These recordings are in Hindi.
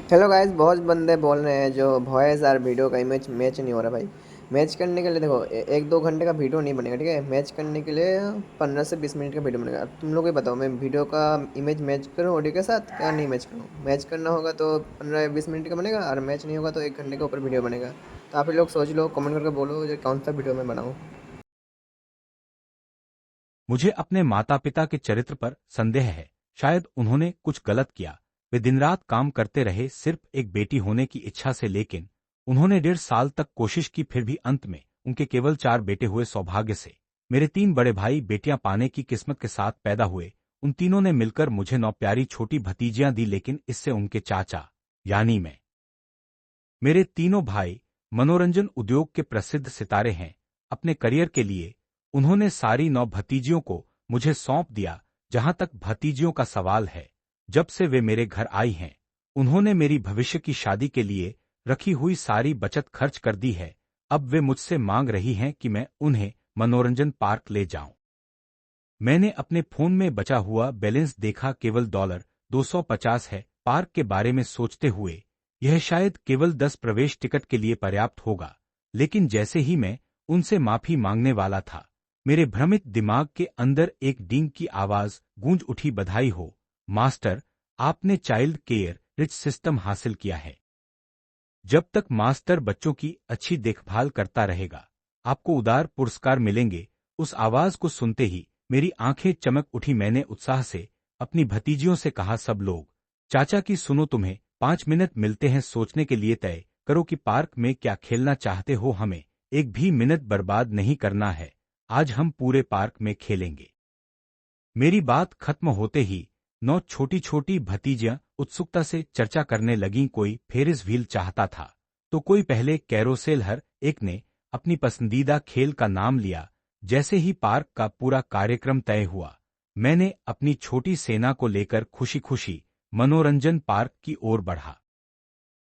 हेलो गाइस, बहुत बंदे बोल रहे हैं जो वॉइस और वीडियो का इमेज मैच नहीं हो रहा भाई। मैच करने के लिए देखो, एक दो घंटे का वीडियो नहीं बनेगा, ठीक है। मैच करने के लिए 15 से 20 मिनट का वीडियो बनेगा। अब तुम लोग ही बताओ, मैं वीडियो का इमेज मैच करूँ ऑडियो के साथ क्या नहीं मैच करूँ। मैच करना होगा तो 15 या 20 मिनट का बनेगा, और मैच नहीं होगा तो 1 घंटे के ऊपर वीडियो बनेगा। तो आप ही लोग सोच लो, कमेंट करके बोलो जो कौन सा वीडियो मैं बनाऊँ। मुझे अपने माता पिता के चरित्र पर संदेह है। शायद उन्होंने कुछ गलत किया। वे दिन रात काम करते रहे सिर्फ एक बेटी होने की इच्छा से, लेकिन उन्होंने 1.5 साल तक कोशिश की, फिर भी अंत में उनके केवल 4 बेटे हुए। सौभाग्य से मेरे 3 बड़े भाई बेटियां पाने की किस्मत के साथ पैदा हुए। उन तीनों ने मिलकर मुझे 9 प्यारी छोटी भतीजियां दी, लेकिन इससे उनके चाचा यानी मैं, मेरे तीनों भाई मनोरंजन उद्योग के प्रसिद्ध सितारे हैं। अपने करियर के लिए उन्होंने सारी 9 भतीजियों को मुझे सौंप दिया। जहां तक भतीजियों का सवाल है, जब से वे मेरे घर आई हैं, उन्होंने मेरी भविष्य की शादी के लिए रखी हुई सारी बचत खर्च कर दी है। अब वे मुझसे मांग रही हैं कि मैं उन्हें मनोरंजन पार्क ले जाऊं। मैंने अपने फोन में बचा हुआ बैलेंस देखा, केवल $250 है। पार्क के बारे में सोचते हुए यह शायद केवल 10 प्रवेश टिकट के लिए पर्याप्त होगा। लेकिन जैसे ही मैं उनसे माफी मांगने वाला था, मेरे भ्रमित दिमाग के अंदर एक डींग की आवाज गूंज उठी। बधाई हो मास्टर, आपने चाइल्ड केयर रिच सिस्टम हासिल किया है। जब तक मास्टर बच्चों की अच्छी देखभाल करता रहेगा, आपको उदार पुरस्कार मिलेंगे। उस आवाज को सुनते ही मेरी आंखें चमक उठी। मैंने उत्साह से अपनी भतीजियों से कहा, सब लोग चाचा की सुनो, तुम्हें 5 मिनट मिलते हैं सोचने के लिए। तय करो कि पार्क में क्या खेलना चाहते हो। हमें एक भी मिनट बर्बाद नहीं करना है। आज हम पूरे पार्क में खेलेंगे। मेरी बात खत्म होते ही 9 छोटी छोटी भतीजियां उत्सुकता से चर्चा करने लगीं। कोई फेरिस व्हील चाहता था, तो कोई पहले कैरोसेल। हर एक ने अपनी पसंदीदा खेल का नाम लिया। जैसे ही पार्क का पूरा कार्यक्रम तय हुआ, मैंने अपनी छोटी सेना को लेकर खुशी खुशी मनोरंजन पार्क की ओर बढ़ा।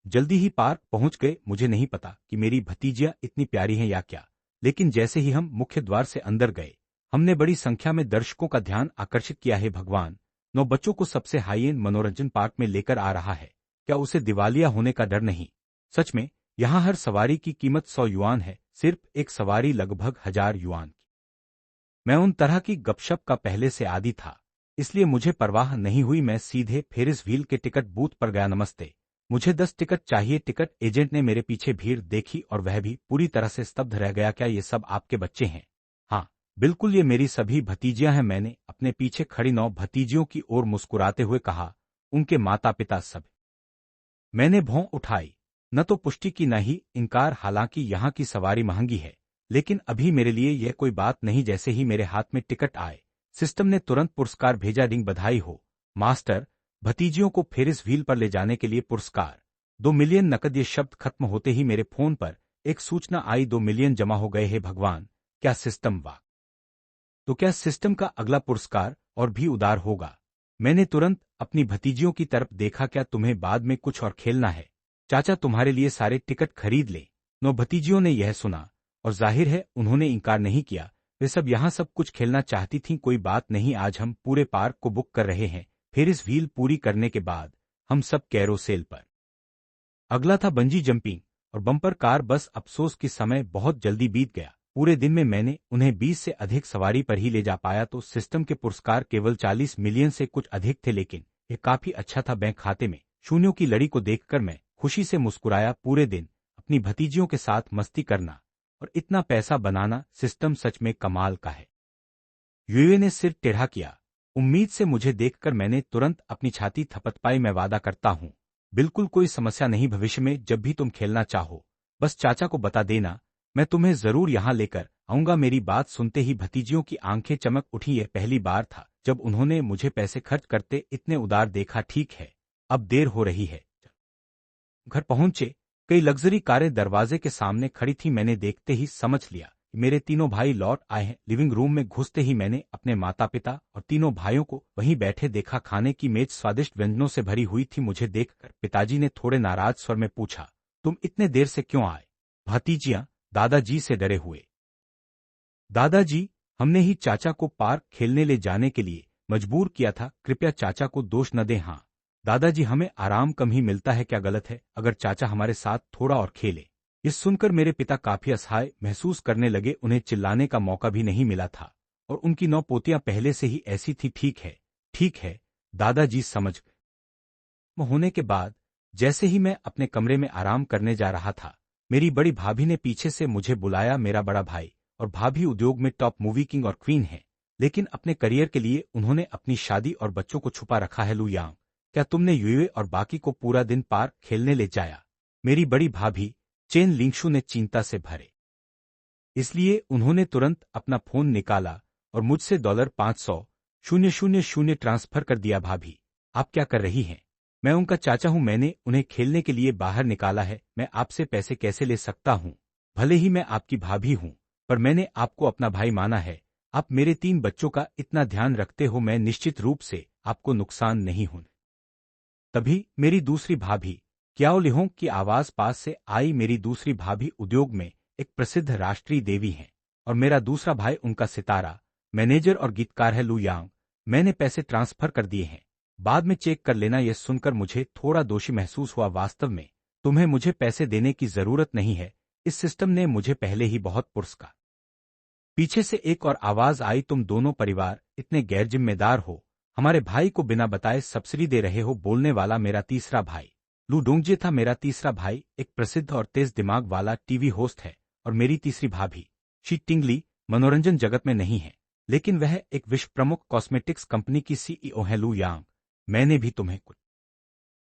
जल्दी ही पार्क पहुंच गए। मुझे नहीं पता कि मेरी भतीजियां इतनी प्यारी हैं या क्या, लेकिन जैसे ही हम मुख्य द्वार से अंदर गए, हमने बड़ी संख्या में दर्शकों का ध्यान आकर्षित किया है। भगवान, 9 बच्चों को सबसे हाई एंड मनोरंजन पार्क में लेकर आ रहा है। क्या उसे दिवालिया होने का डर नहीं? सच में, यहाँ हर सवारी की कीमत 100 युआन है, सिर्फ एक सवारी लगभग 1000 युआन की। मैं उन तरह की गपशप का पहले से आदी था, इसलिए मुझे परवाह नहीं हुई। मैं सीधे फेरिस व्हील के टिकट बूथ पर गया। नमस्ते, मुझे 10 टिकट चाहिए। टिकट एजेंट ने मेरे पीछे भीड़ देखी और वह भी पूरी तरह से स्तब्ध रह गया। क्या ये सब आपके बच्चे हैं? हाँ, बिल्कुल, ये मेरी सभी भतीजियां हैं। मैंने अपने पीछे खड़ी 9 भतीजियों की ओर मुस्कुराते हुए कहा, उनके माता पिता सब? मैंने भौं उठाई। न तो पुष्टि की न ही इनकार। हालांकि यहाँ की सवारी महंगी है, लेकिन अभी मेरे लिए यह कोई बात नहीं। जैसे ही मेरे हाथ में टिकट आए, सिस्टम ने तुरंत पुरस्कार भेजा। रिंग, बधाई हो मास्टर, भतीजियों को फेरिस व्हील पर ले जाने के लिए पुरस्कार 2 मिलियन नकद। ये शब्द खत्म होते ही मेरे फोन पर एक सूचना आई, 2 मिलियन जमा हो गए हैं। भगवान, क्या सिस्टम वाह! तो क्या सिस्टम का अगला पुरस्कार और भी उदार होगा? मैंने तुरंत अपनी भतीजियों की तरफ देखा। क्या तुम्हें बाद में कुछ और खेलना है? चाचा तुम्हारे लिए सारे टिकट खरीद ले। 9 भतीजियों ने यह सुना, और जाहिर है उन्होंने इनकार नहीं किया। वे सब यहाँ सब कुछ खेलना चाहती थीं। कोई बात नहीं, आज हम पूरे पार्क को बुक कर रहे हैं। फिर इस व्हील पूरी करने के बाद हम सब कैरोसेल पर। अगला था बंजी जंपिंग और बम्पर कार। बस अफसोस कि समय बहुत जल्दी बीत गया। पूरे दिन में मैंने उन्हें 20 से अधिक सवारी पर ही ले जा पाया, तो सिस्टम के पुरस्कार केवल 40 मिलियन से कुछ अधिक थे। लेकिन यह काफी अच्छा था। बैंक खाते में शून्यों की लड़ी को देखकर मैं खुशी से मुस्कुराया। पूरे दिन अपनी भतीजियों के साथ मस्ती करना और इतना पैसा बनाना सिस्टम सच में कमाल का है। यूए ने सिर टेढ़ा किया। उम्मीद से मुझे देखकर मैंने तुरंत अपनी छाती थपथपाई। मैं वादा करता हूँ, बिल्कुल कोई समस्या नहीं। भविष्य में जब भी तुम खेलना चाहो, बस चाचा को बता देना, मैं तुम्हें जरूर यहाँ लेकर आऊंगा। मेरी बात सुनते ही भतीजियों की आंखें चमक उठी। यह पहली बार था जब उन्होंने मुझे पैसे खर्च करते इतने उदार देखा। ठीक है, अब देर हो रही है, घर पहुंचे। कई लग्जरी कारें दरवाजे के सामने खड़ी थीं। मैंने देखते ही समझ लिया कि मेरे तीनों भाई लौट आए हैं। लिविंग रूम में घुसते ही मैंने अपने माता पिता और तीनों भाइयों को वहीं बैठे देखा। खाने की मेज स्वादिष्ट व्यंजनों से भरी हुई थी। मुझे देखकर पिताजी ने थोड़े नाराज स्वर में पूछा, तुम इतने देर से क्यों आए? भतीजियां दादाजी से डरे हुए, दादाजी, हमने ही चाचा को पार्क खेलने ले जाने के लिए मजबूर किया था, कृपया चाचा को दोष न दें। हाँ, दादाजी हमें आराम कम ही मिलता है, क्या गलत है अगर चाचा हमारे साथ थोड़ा और खेले? ये सुनकर मेरे पिता काफी असहाय महसूस करने लगे। उन्हें चिल्लाने का मौका भी नहीं मिला था और उनकी 9 पोतियां पहले से ही ऐसी थी। ठीक है, दादाजी समझ गए। होने के बाद जैसे ही मैं अपने कमरे में आराम करने जा रहा था, मेरी बड़ी भाभी ने पीछे से मुझे बुलाया। मेरा बड़ा भाई और भाभी उद्योग में टॉप मूवी किंग और क्वीन है, लेकिन अपने करियर के लिए उन्होंने अपनी शादी और बच्चों को छुपा रखा है। लू यांग, क्या तुमने युए और बाकी को पूरा दिन पार्क खेलने ले जाया? मेरी बड़ी भाभी चेन लिंगशु ने चिंता से भरे इसलिए उन्होंने तुरंत अपना फोन निकाला और मुझसे $500,000 ट्रांसफर कर दिया। भाभी, आप क्या कर रही हैं? मैं उनका चाचा हूं, मैंने उन्हें खेलने के लिए बाहर निकाला है। मैं आपसे पैसे कैसे ले सकता हूं? भले ही मैं आपकी भाभी हूं, पर मैंने आपको अपना भाई माना है। आप मेरे 3 बच्चों का इतना ध्यान रखते हो, मैं निश्चित रूप से आपको नुकसान नहीं हूं। तभी मेरी दूसरी भाभी क्याओ लिहोंग की आवाज पास से आई। मेरी दूसरी भाभी उद्योग में एक प्रसिद्ध राष्ट्रीय देवी हैं और मेरा दूसरा भाई उनका सितारा, मैनेजर और गीतकार है। लू यांग, मैंने पैसे ट्रांसफर कर दिए हैं, बाद में चेक कर लेना। यह सुनकर मुझे थोड़ा दोषी महसूस हुआ। वास्तव में तुम्हें मुझे पैसे देने की जरूरत नहीं है, इस सिस्टम ने मुझे पहले ही बहुत पुरस्कार। पीछे से एक और आवाज आई, तुम दोनों परिवार इतने गैरजिम्मेदार हो, हमारे भाई को बिना बताए सब्सिडी दे रहे हो। बोलने वाला मेरा तीसरा भाई लू डोंगजे था। मेरा तीसरा भाई एक प्रसिद्ध और तेज दिमाग वाला टीवी होस्ट है और मेरी तीसरी भाभी शी टिंगली मनोरंजन जगत में नहीं है, लेकिन वह एक विश्व प्रमुख कॉस्मेटिक्स कंपनी की सीईओ है। लू यांग, मैंने भी तुम्हें कुछ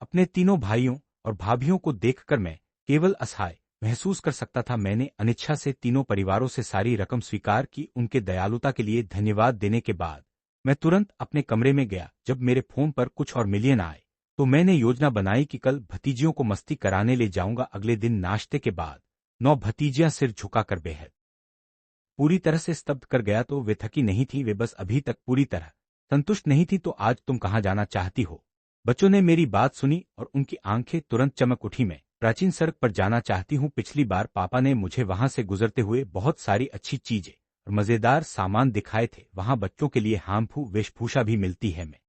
अपने तीनों भाइयों और भाभियों को देखकर मैं केवल असहाय महसूस कर सकता था। मैंने अनिच्छा से तीनों परिवारों से सारी रकम स्वीकार की। उनके दयालुता के लिए धन्यवाद देने के बाद मैं तुरंत अपने कमरे में गया। जब मेरे फोन पर कुछ और मिलियन आए तो मैंने योजना बनाई कि कल भतीजियों को मस्ती कराने ले जाऊंगा। अगले दिन नाश्ते के बाद 9 भतीजियां सिर झुकाकर बेहद पूरी तरह से स्तब्ध कर गया। तो वे थकी नहीं थी, वे बस अभी तक पूरी तरह संतुष्ट नहीं थी। तो आज तुम कहाँ जाना चाहती हो? बच्चों ने मेरी बात सुनी और उनकी आंखें तुरंत चमक उठी। मैं प्राचीन सड़क पर जाना चाहती हूँ। पिछली बार पापा ने मुझे वहां से गुजरते हुए बहुत सारी अच्छी चीजें और मजेदार सामान दिखाए थे। वहां बच्चों के लिए हार्मफुल वेशभूषा भी मिलती है। मैं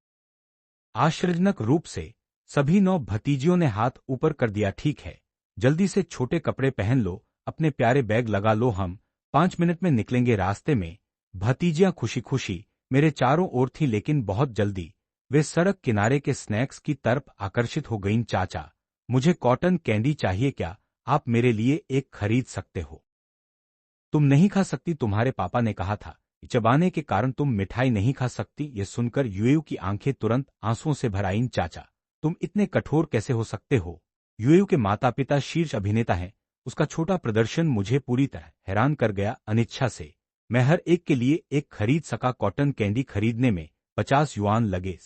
आश्चर्यजनक रूप से सभी 9 भतीजियों ने हाथ ऊपर कर दिया। ठीक है, जल्दी से छोटे कपड़े पहन लो, अपने प्यारे बैग लगा लो, हम 5 मिनट में निकलेंगे। रास्ते में भतीजियां खुशी खुशी मेरे चारों ओर थीं, लेकिन बहुत जल्दी वे सड़क किनारे के स्नैक्स की तरफ आकर्षित हो गईं। चाचा, मुझे कॉटन कैंडी चाहिए, क्या आप मेरे लिए एक खरीद सकते हो? तुम नहीं खा सकती, तुम्हारे पापा ने कहा था। चबाने के कारण तुम मिठाई नहीं खा सकती। यह सुनकर युएयू की आंखें तुरंत आंसुओं से भर आईं। चाचा, तुम इतने कठोर कैसे हो सकते हो? युएयू के माता पिता शीर्ष अभिनेता हैं। उसका छोटा प्रदर्शन मुझे पूरी तरह हैरान कर गया। अनिच्छा से मैं हर एक के लिए एक खरीद सका। कॉटन कैंडी खरीदने में 50 युआन लगे।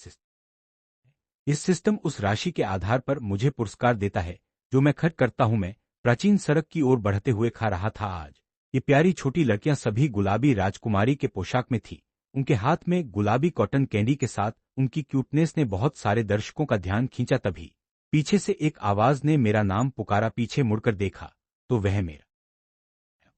इस सिस्टम उस राशि के आधार पर मुझे पुरस्कार देता है जो मैं खर्च करता हूं। मैं प्राचीन सड़क की ओर बढ़ते हुए खा रहा था। आज ये प्यारी छोटी लड़कियां सभी गुलाबी राजकुमारी के पोशाक में थी। उनके हाथ में गुलाबी कॉटन कैंडी के साथ उनकी क्यूटनेस ने बहुत सारे दर्शकों का ध्यान खींचा। तभी पीछे से एक आवाज ने मेरा नाम पुकारा। पीछे मुड़कर देखा तो वह मेरा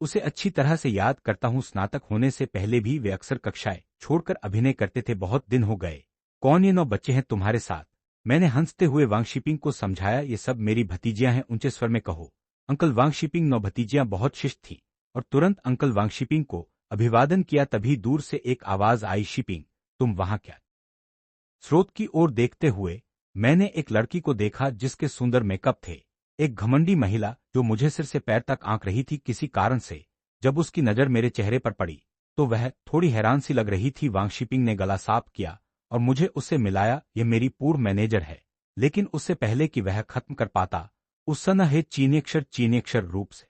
उसे अच्छी तरह से याद करता हूं। स्नातक होने से पहले भी वे अक्सर कक्षाएं छोड़कर अभिनय करते थे। बहुत दिन हो गए। कौन ये 9 बच्चे हैं तुम्हारे साथ? मैंने हंसते हुए वांगशिपिंग को समझाया। ये सब मेरी भतीजियां हैं, ऊंचे स्वर में कहो अंकल वांगशिपिंग। 9 भतीजियां बहुत शिष्ट थीं और तुरंत अंकल वांगशिपिंग को अभिवादन किया। तभी दूर से एक आवाज आई, शिपिंग, तुम वहां क्या? स्रोत की ओर देखते हुए मैंने एक लड़की को देखा जिसके सुंदर मेकअप थे। एक घमंडी महिला जो मुझे सिर से पैर तक आंक रही थी। किसी कारण से जब उसकी नजर मेरे चेहरे पर पड़ी तो वह थोड़ी हैरान सी लग रही थी। वांगशिपिंग ने गला साफ किया और मुझे उससे मिलाया। यह मेरी पूर्व मैनेजर है। लेकिन उससे पहले कि वह खत्म कर पाता, उस सना है चीनीक्षर रूप से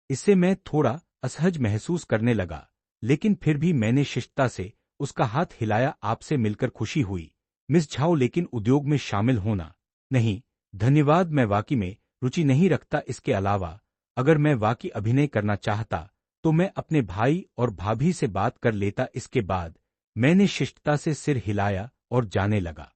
इससे मैं थोड़ा असहज महसूस करने लगा। लेकिन फिर भी मैंने शिष्टता से उसका हाथ हिलाया। आपसे मिलकर खुशी हुई मिस झाओ, लेकिन उद्योग में शामिल होना नहीं धन्यवाद। मैं वाकई में रुचि नहीं रखता। इसके अलावा अगर मैं वाकई अभिनय करना चाहता तो मैं अपने भाई और भाभी से बात कर लेता। इसके बाद मैंने शिष्टता से सिर हिलाया और जाने लगा।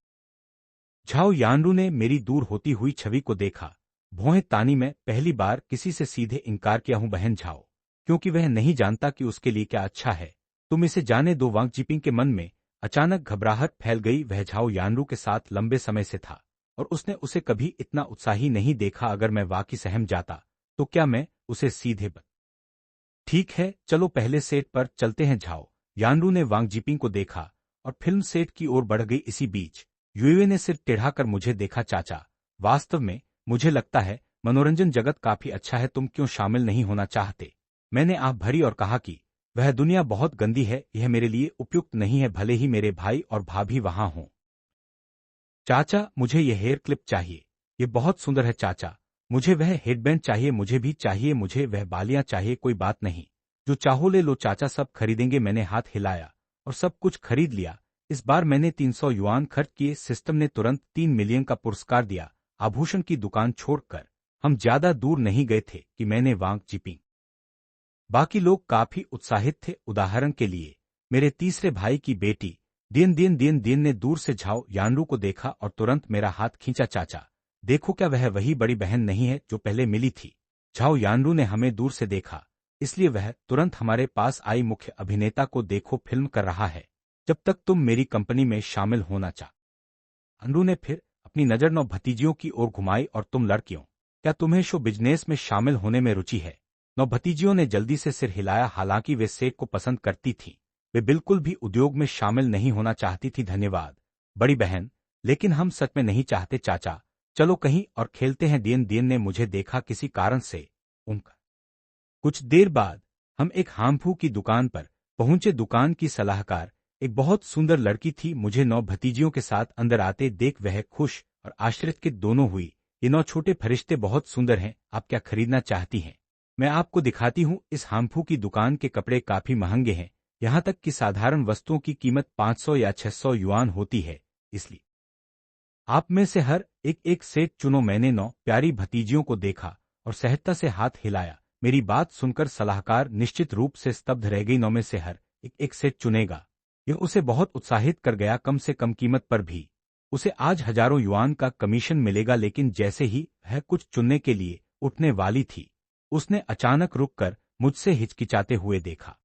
झाओ यानरू ने मेरी दूर होती हुई छवि को देखा। भौहें तानी, मैं पहली बार किसी से सीधे इनकार किया हूं बहन झाओ, क्योंकि वह नहीं जानता कि उसके लिए क्या अच्छा है। तुम इसे जाने दो। वांगजिपिंग के मन में अचानक घबराहट फैल गई। वह झाओ यानरू के साथ लंबे समय से था और उसने उसे कभी इतना उत्साही नहीं देखा। अगर मैं वाकई सहम जाता तो क्या मैं उसे सीधे ठीक है, चलो पहले सेट पर चलते हैं। झाओ यानरू ने वांग जिपिंग को देखा और फिल्म सेट की ओर बढ़ गई। इसी बीच युए ने सिर टेढ़ाकर मुझे देखा। चाचा, वास्तव में मुझे लगता है मनोरंजन जगत काफी अच्छा है, तुम क्यों शामिल नहीं होना चाहते? मैंने आंख भरी और कहा कि वह दुनिया बहुत गंदी है, यह मेरे लिए उपयुक्त नहीं है, भले ही मेरे भाई और भाभी वहां हों। चाचा, मुझे यह हेयर क्लिप चाहिए, ये बहुत सुंदर है। चाचा, मुझे वह हेडबैंड चाहिए, मुझे भी चाहिए, मुझे वह बालियां चाहिए। कोई बात नहीं, जो चाहो ले लो चाचा, सब खरीदेंगे। मैंने हाथ हिलाया और सब कुछ खरीद लिया। इस बार मैंने 300 युआन खर्च किए। सिस्टम ने तुरंत 3 मिलियन का पुरस्कार दिया। आभूषण की दुकान छोड़कर हम ज्यादा दूर नहीं गए थे कि मैंने वांग जिपिंग। बाकी लोग काफी उत्साहित थे। उदाहरण के लिए मेरे तीसरे भाई की बेटी दिन ने दूर से झाओ यानरू को देखा और तुरंत मेरा हाथ खींचा। चाचा, देखो, क्या वह वही बड़ी बहन नहीं है जो पहले मिली थी? झाओ यानरू ने हमें दूर से देखा, इसलिए वह तुरंत हमारे पास आई। मुख्य अभिनेता को देखो, फिल्म कर रहा है। जब तक तुम मेरी कंपनी में शामिल होना चाह। यानरू ने फिर अपनी नजर नौ भतीजियों की ओर घुमाई। और तुम लड़कियों, क्या तुम्हें शो बिजनेस में शामिल होने में रुचि है? नौ भतीजियों ने जल्दी से सिर हिलाया। हालांकि वे सेठ को पसंद करती थीं, वे बिल्कुल भी उद्योग में शामिल नहीं होना चाहती थी। धन्यवाद बड़ी बहन, लेकिन हम सच में नहीं चाहते। चाचा, चलो कहीं और खेलते हैं। दियन ने मुझे देखा किसी कारण से उनका। कुछ देर बाद हम एक हाम्फू की दुकान पर पहुंचे। दुकान की सलाहकार एक बहुत सुंदर लड़की थी। मुझे 9 भतीजियों के साथ अंदर आते देख वह खुश और आश्चर्यचकित दोनों हुई। ये 9 छोटे फरिश्ते बहुत सुंदर हैं, आप क्या खरीदना चाहती हैं? मैं आपको दिखाती हूँ। इस हाम्फू की दुकान के कपड़े काफी महंगे हैं, यहाँ तक कि साधारण वस्तुओं की कीमत 500 या 600 युआन होती है, इसलिए आप में से हर एक सेट चुनो। मैंने 9 प्यारी भतीजियों को देखा और सहजता से हाथ हिलाया। मेरी बात सुनकर सलाहकार निश्चित रूप से स्तब्ध रह गई। 9 में से हर एक सेट चुनेगा। यह उसे बहुत उत्साहित कर गया। कम से कम कीमत पर भी उसे आज हजारों युआन का कमीशन मिलेगा। लेकिन जैसे ही वह कुछ चुनने के लिए उठने वाली थी, उसने अचानक रुककर मुझसे हिचकिचाते हुए देखा।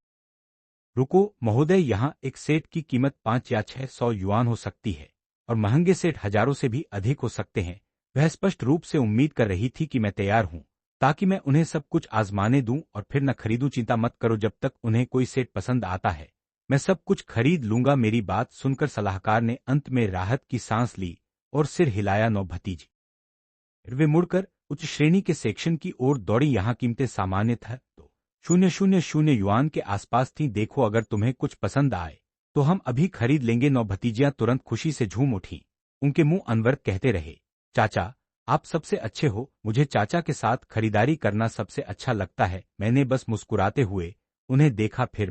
रुको महोदय, यहाँ एक सेट की कीमत 5 या 600 युआन हो सकती है और महंगे सेट हजारों से भी अधिक हो सकते हैं। वह स्पष्ट रूप से उम्मीद कर रही थी कि मैं तैयार हूं ताकि मैं उन्हें सब कुछ आजमाने दूं और फिर न खरीदूं। चिंता मत करो, जब तक उन्हें कोई सेट पसंद आता है मैं सब कुछ खरीद लूंगा। मेरी बात सुनकर सलाहकार ने अंत में राहत की सांस ली और सिर हिलाया। 9 भतीजी फिर वे मुड़कर उच्च श्रेणी के सेक्शन की ओर दौड़ी। यहाँ कीमतें सामान्य था तो 000 युआन के आसपास थीं। देखो, अगर तुम्हें कुछ पसंद आए तो हम अभी खरीद लेंगे। 9 भतीजियां तुरंत खुशी से झूम उठीं। उनके मुंह अनवरत कहते रहे, चाचा, आप सबसे अच्छे हो, मुझे चाचा के साथ खरीदारी करना सबसे अच्छा लगता है। मैंने बस मुस्कुराते हुए उन्हें देखा। फिर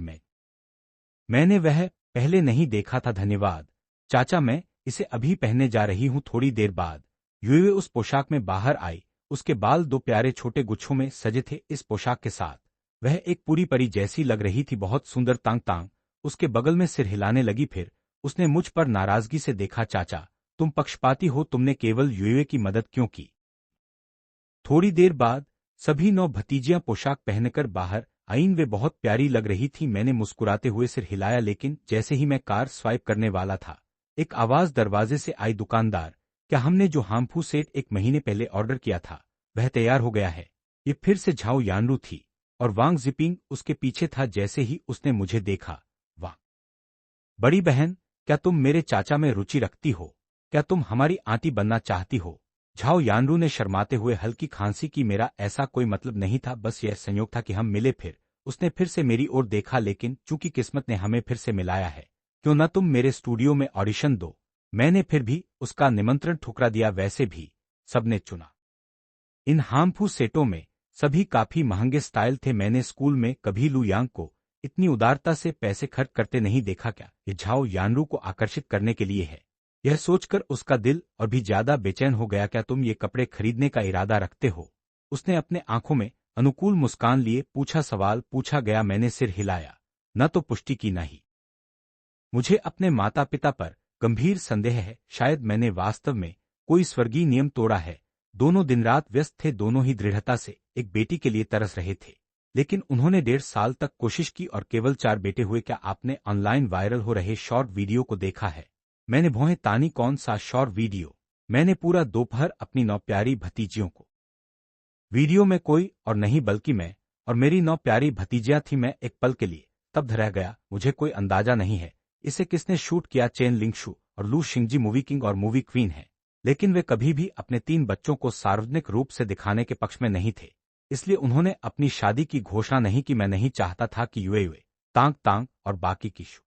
मैंने वह पहले नहीं देखा था। धन्यवाद चाचा, मैं इसे अभी पहनने जा रही हूँ। थोड़ी देर बाद युए उस पोशाक में बाहर आई। उसके बाल 2 प्यारे छोटे गुच्छों में सजे थे। इस पोशाक के साथ वह एक पूरी परी जैसी लग रही थी, बहुत सुंदर। तांग तांग उसके बगल में सिर हिलाने लगी। फिर उसने मुझ पर नाराजगी से देखा। चाचा, तुम पक्षपाती हो, तुमने केवल युए की मदद क्यों की? थोड़ी देर बाद सभी 9 भतीजियां पोशाक पहनकर बाहर आईं। वे बहुत प्यारी लग रही थी। मैंने मुस्कुराते हुए सिर हिलाया, लेकिन जैसे ही मैं कार स्वाइप करने वाला था, एक आवाज दरवाजे से आई। दुकानदार, क्या हमने जो हाम्फू सेट 1 महीने पहले ऑर्डर किया था वह तैयार हो गया है? ये फिर से झाओ यानरू थी और वांग जिपिंग उसके पीछे था। जैसे ही उसने मुझे देखा, वाह बड़ी बहन, क्या तुम मेरे चाचा में रुचि रखती हो? क्या तुम हमारी आंटी बनना चाहती हो? झाओ यानरू ने शर्माते हुए हल्की खांसी की। मेरा ऐसा कोई मतलब नहीं था, बस यह संयोग था कि हम मिले। फिर उसने फिर से मेरी ओर देखा, लेकिन चूंकि किस्मत ने हमें फिर से मिलाया है, क्यों न तुम मेरे स्टूडियो में ऑडिशन दो? मैंने फिर भी उसका निमंत्रण ठुकरा दिया। वैसे भी सबने चुना। इन हाम्फू सेटों में सभी काफी महंगे स्टाइल थे। मैंने स्कूल में कभी लू यांग को इतनी उदारता से पैसे खर्च करते नहीं देखा। क्या ये झाओ यानरू को आकर्षित करने के लिए है? यह सोचकर उसका दिल और भी ज्यादा बेचैन हो गया। क्या तुम ये कपड़े खरीदने का इरादा रखते हो? उसने अपने आंखों में अनुकूल मुस्कान लिए पूछा। सवाल पूछा गया। मैंने सिर हिलाया, न तो पुष्टि की, न ही मुझे अपने माता पिता पर गंभीर संदेह है। शायद मैंने वास्तव में कोई स्वर्गीय नियम तोड़ा है। दोनों दिन रात व्यस्त थे, दोनों ही दृढ़ता से एक बेटी के लिए तरस रहे थे। लेकिन उन्होंने 1.5 साल तक कोशिश की और केवल 4 बेटे हुए। क्या आपने ऑनलाइन वायरल हो रहे शॉर्ट वीडियो को देखा है? मैंने भौहें तानी। कौन सा शॉर्ट वीडियो? मैंने पूरा दोपहर अपनी 9 प्यारी भतीजियों को। वीडियो में कोई और नहीं बल्कि मैं और मेरी 9 प्यारी भतीजियां थी। मैं एक पल के लिए स्तब्ध रह गया। मुझे कोई अंदाजा नहीं है इसे किसने शूट किया। चेन लिंगशु और लू शिंगजी मूवी किंग और मूवी क्वीन हैं, लेकिन वे कभी भी अपने 3 बच्चों को सार्वजनिक रूप से दिखाने के पक्ष में नहीं थे। इसलिए उन्होंने अपनी शादी की घोषणा नहीं की। मैं नहीं चाहता था कि युए तांग तांग और बाकी की शू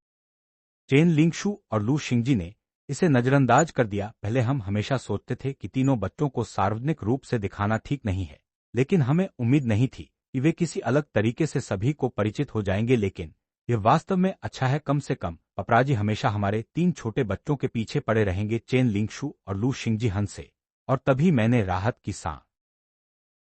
चेन लिंगशु और लू शिंगजी ने इसे नजरअंदाज कर दिया। पहले हम हमेशा सोचते थे कि तीनों बच्चों को सार्वजनिक रूप से दिखाना ठीक नहीं है, लेकिन हमें उम्मीद नहीं थी कि वे किसी अलग तरीके से सभी को परिचित हो जाएंगे। लेकिन यह वास्तव में अच्छा है। कम से कम पपराजी हमेशा हमारे 3 छोटे बच्चों के पीछे पड़े रहेंगे, चेन लिंगशु और लू शिंगजी हंसे। और तभी मैंने राहत की सांस।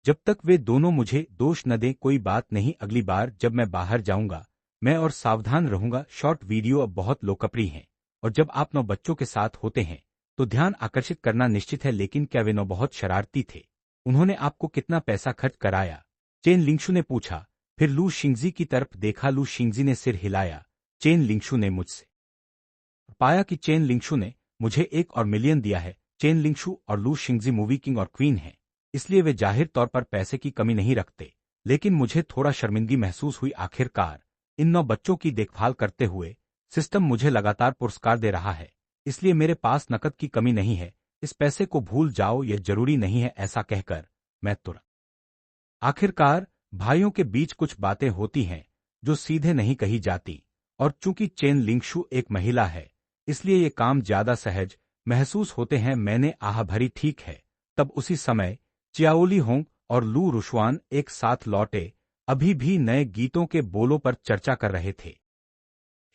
जब तक वे दोनों मुझे दोष न दें कोई बात नहीं, अगली बार जब मैं बाहर जाऊंगा मैं और सावधान रहूंगा। शॉर्ट वीडियो अब बहुत लोकप्रिय हैं और जब आप 9 बच्चों के साथ होते हैं तो ध्यान आकर्षित करना निश्चित है। लेकिन क्या वे 9 बहुत शरारती थे? उन्होंने आपको कितना पैसा खर्च कराया? चेन लिंगशु ने पूछा। फिर लू शिंगजी की तरफ देखा। लू शिंगजी ने सिर हिलाया। चेन लिंगशु ने मुझसे पाया कि चेन लिंगशु ने मुझे 1 और मिलियन दिया है। चेन लिंगशु और लू शिंगजी मूवी किंग और क्वीन हैं, इसलिए वे जाहिर तौर पर पैसे की कमी नहीं रखते। लेकिन मुझे थोड़ा शर्मिंदगी महसूस हुई। आखिरकार इन 9 बच्चों की देखभाल करते हुए सिस्टम मुझे लगातार पुरस्कार दे रहा है, इसलिए मेरे पास नकद की कमी नहीं है। इस पैसे को भूल जाओ, यह जरूरी नहीं है। ऐसा कहकर मैं तुरंत। आखिरकार भाइयों के बीच कुछ बातें होती हैं जो सीधे नहीं कही जाती, और चूंकि चेन लिंगशु एक महिला है इसलिए ये काम ज्यादा सहज महसूस होते हैं। मैंने आह भरी। ठीक है। तब उसी समय चियाओली होंग और लू रुशवान एक साथ लौटे, अभी भी नए गीतों के बोलों पर चर्चा कर रहे थे।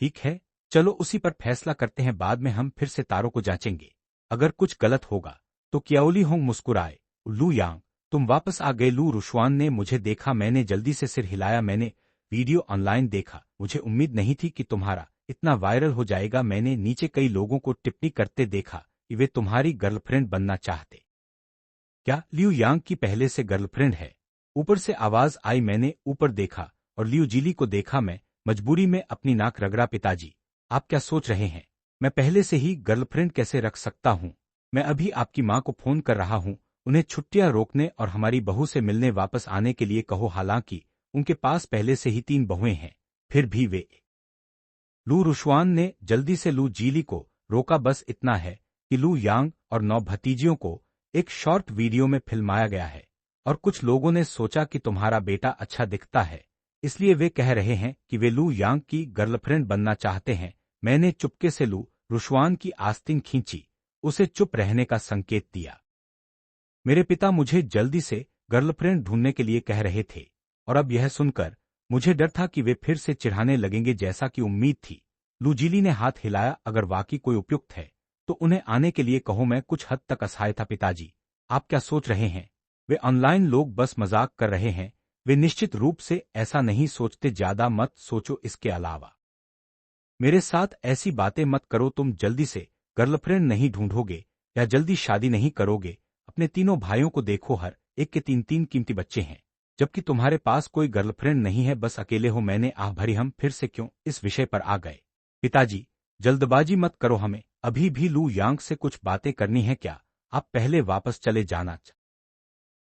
ठीक है, चलो उसी पर फैसला करते हैं, बाद में हम फिर से तारों को जांचेंगे। अगर कुछ गलत होगा तो कियाओली होंग मुस्कुराए। लू यांग, तुम वापस आ गए। लू रुशवान ने मुझे देखा। मैंने जल्दी से सिर हिलाया। मैंने वीडियो ऑनलाइन देखा। मुझे उम्मीद नहीं थी कि तुम्हारा इतना वायरल हो जाएगा। मैंने नीचे कई लोगों को टिप्पणी करते देखा कि वे तुम्हारी गर्लफ्रेंड बनना चाहते। क्या लियू यांग की पहले से गर्लफ्रेंड है? ऊपर से आवाज आई। मैंने ऊपर देखा और लियू जीली को देखा। मैं मजबूरी में अपनी नाक रगड़ा। पिताजी, आप क्या सोच रहे हैं? मैं पहले से ही गर्लफ्रेंड कैसे रख सकता हूँ? मैं अभी आपकी माँ को फोन कर रहा हूँ, उन्हें छुट्टियां रोकने और हमारी बहू से मिलने वापस आने के लिए कहो। हालांकि उनके पास पहले से ही 3 बहुएं हैं, फिर भी वे। लू रुशवान ने जल्दी से लू जीली को रोका। बस इतना है कि लू यांग और 9 भतीजियों को एक शॉर्ट वीडियो में फिल्माया गया है और कुछ लोगों ने सोचा कि तुम्हारा बेटा अच्छा दिखता है, इसलिए वे कह रहे हैं कि वे लू यांग की गर्लफ्रेंड बनना चाहते हैं। मैंने चुपके से लू रुशवान की आस्तीन खींची, उसे चुप रहने का संकेत दिया। मेरे पिता मुझे जल्दी से गर्लफ्रेंड ढूंढने के लिए कह रहे थे और अब यह सुनकर मुझे डर था कि वे फिर से चिढ़ाने लगेंगे जैसा कि उम्मीद थी। लूजीली ने हाथ हिलाया। अगर वाकई कोई उपयुक्त है तो उन्हें आने के लिए कहो। मैं कुछ हद तक असहाय था। पिताजी, आप क्या सोच रहे हैं? वे ऑनलाइन लोग बस मजाक कर रहे हैं। वे निश्चित रूप से ऐसा नहीं सोचते। ज्यादा मत सोचो। इसके अलावा मेरे साथ ऐसी बातें मत करो। तुम जल्दी से गर्लफ्रेंड नहीं ढूंढोगे या जल्दी शादी नहीं करोगे। अपने तीनों भाइयों को देखो, हर एक के 3-3 कीमती बच्चे हैं, जबकि तुम्हारे पास कोई गर्लफ्रेंड नहीं है, बस अकेले हो। मैंने आह भरी। हम फिर से क्यों इस विषय पर आ गए? पिताजी, जल्दबाजी मत करो, हमें अभी भी लू यांग से कुछ बातें करनी है। क्या आप पहले वापस चले जाना?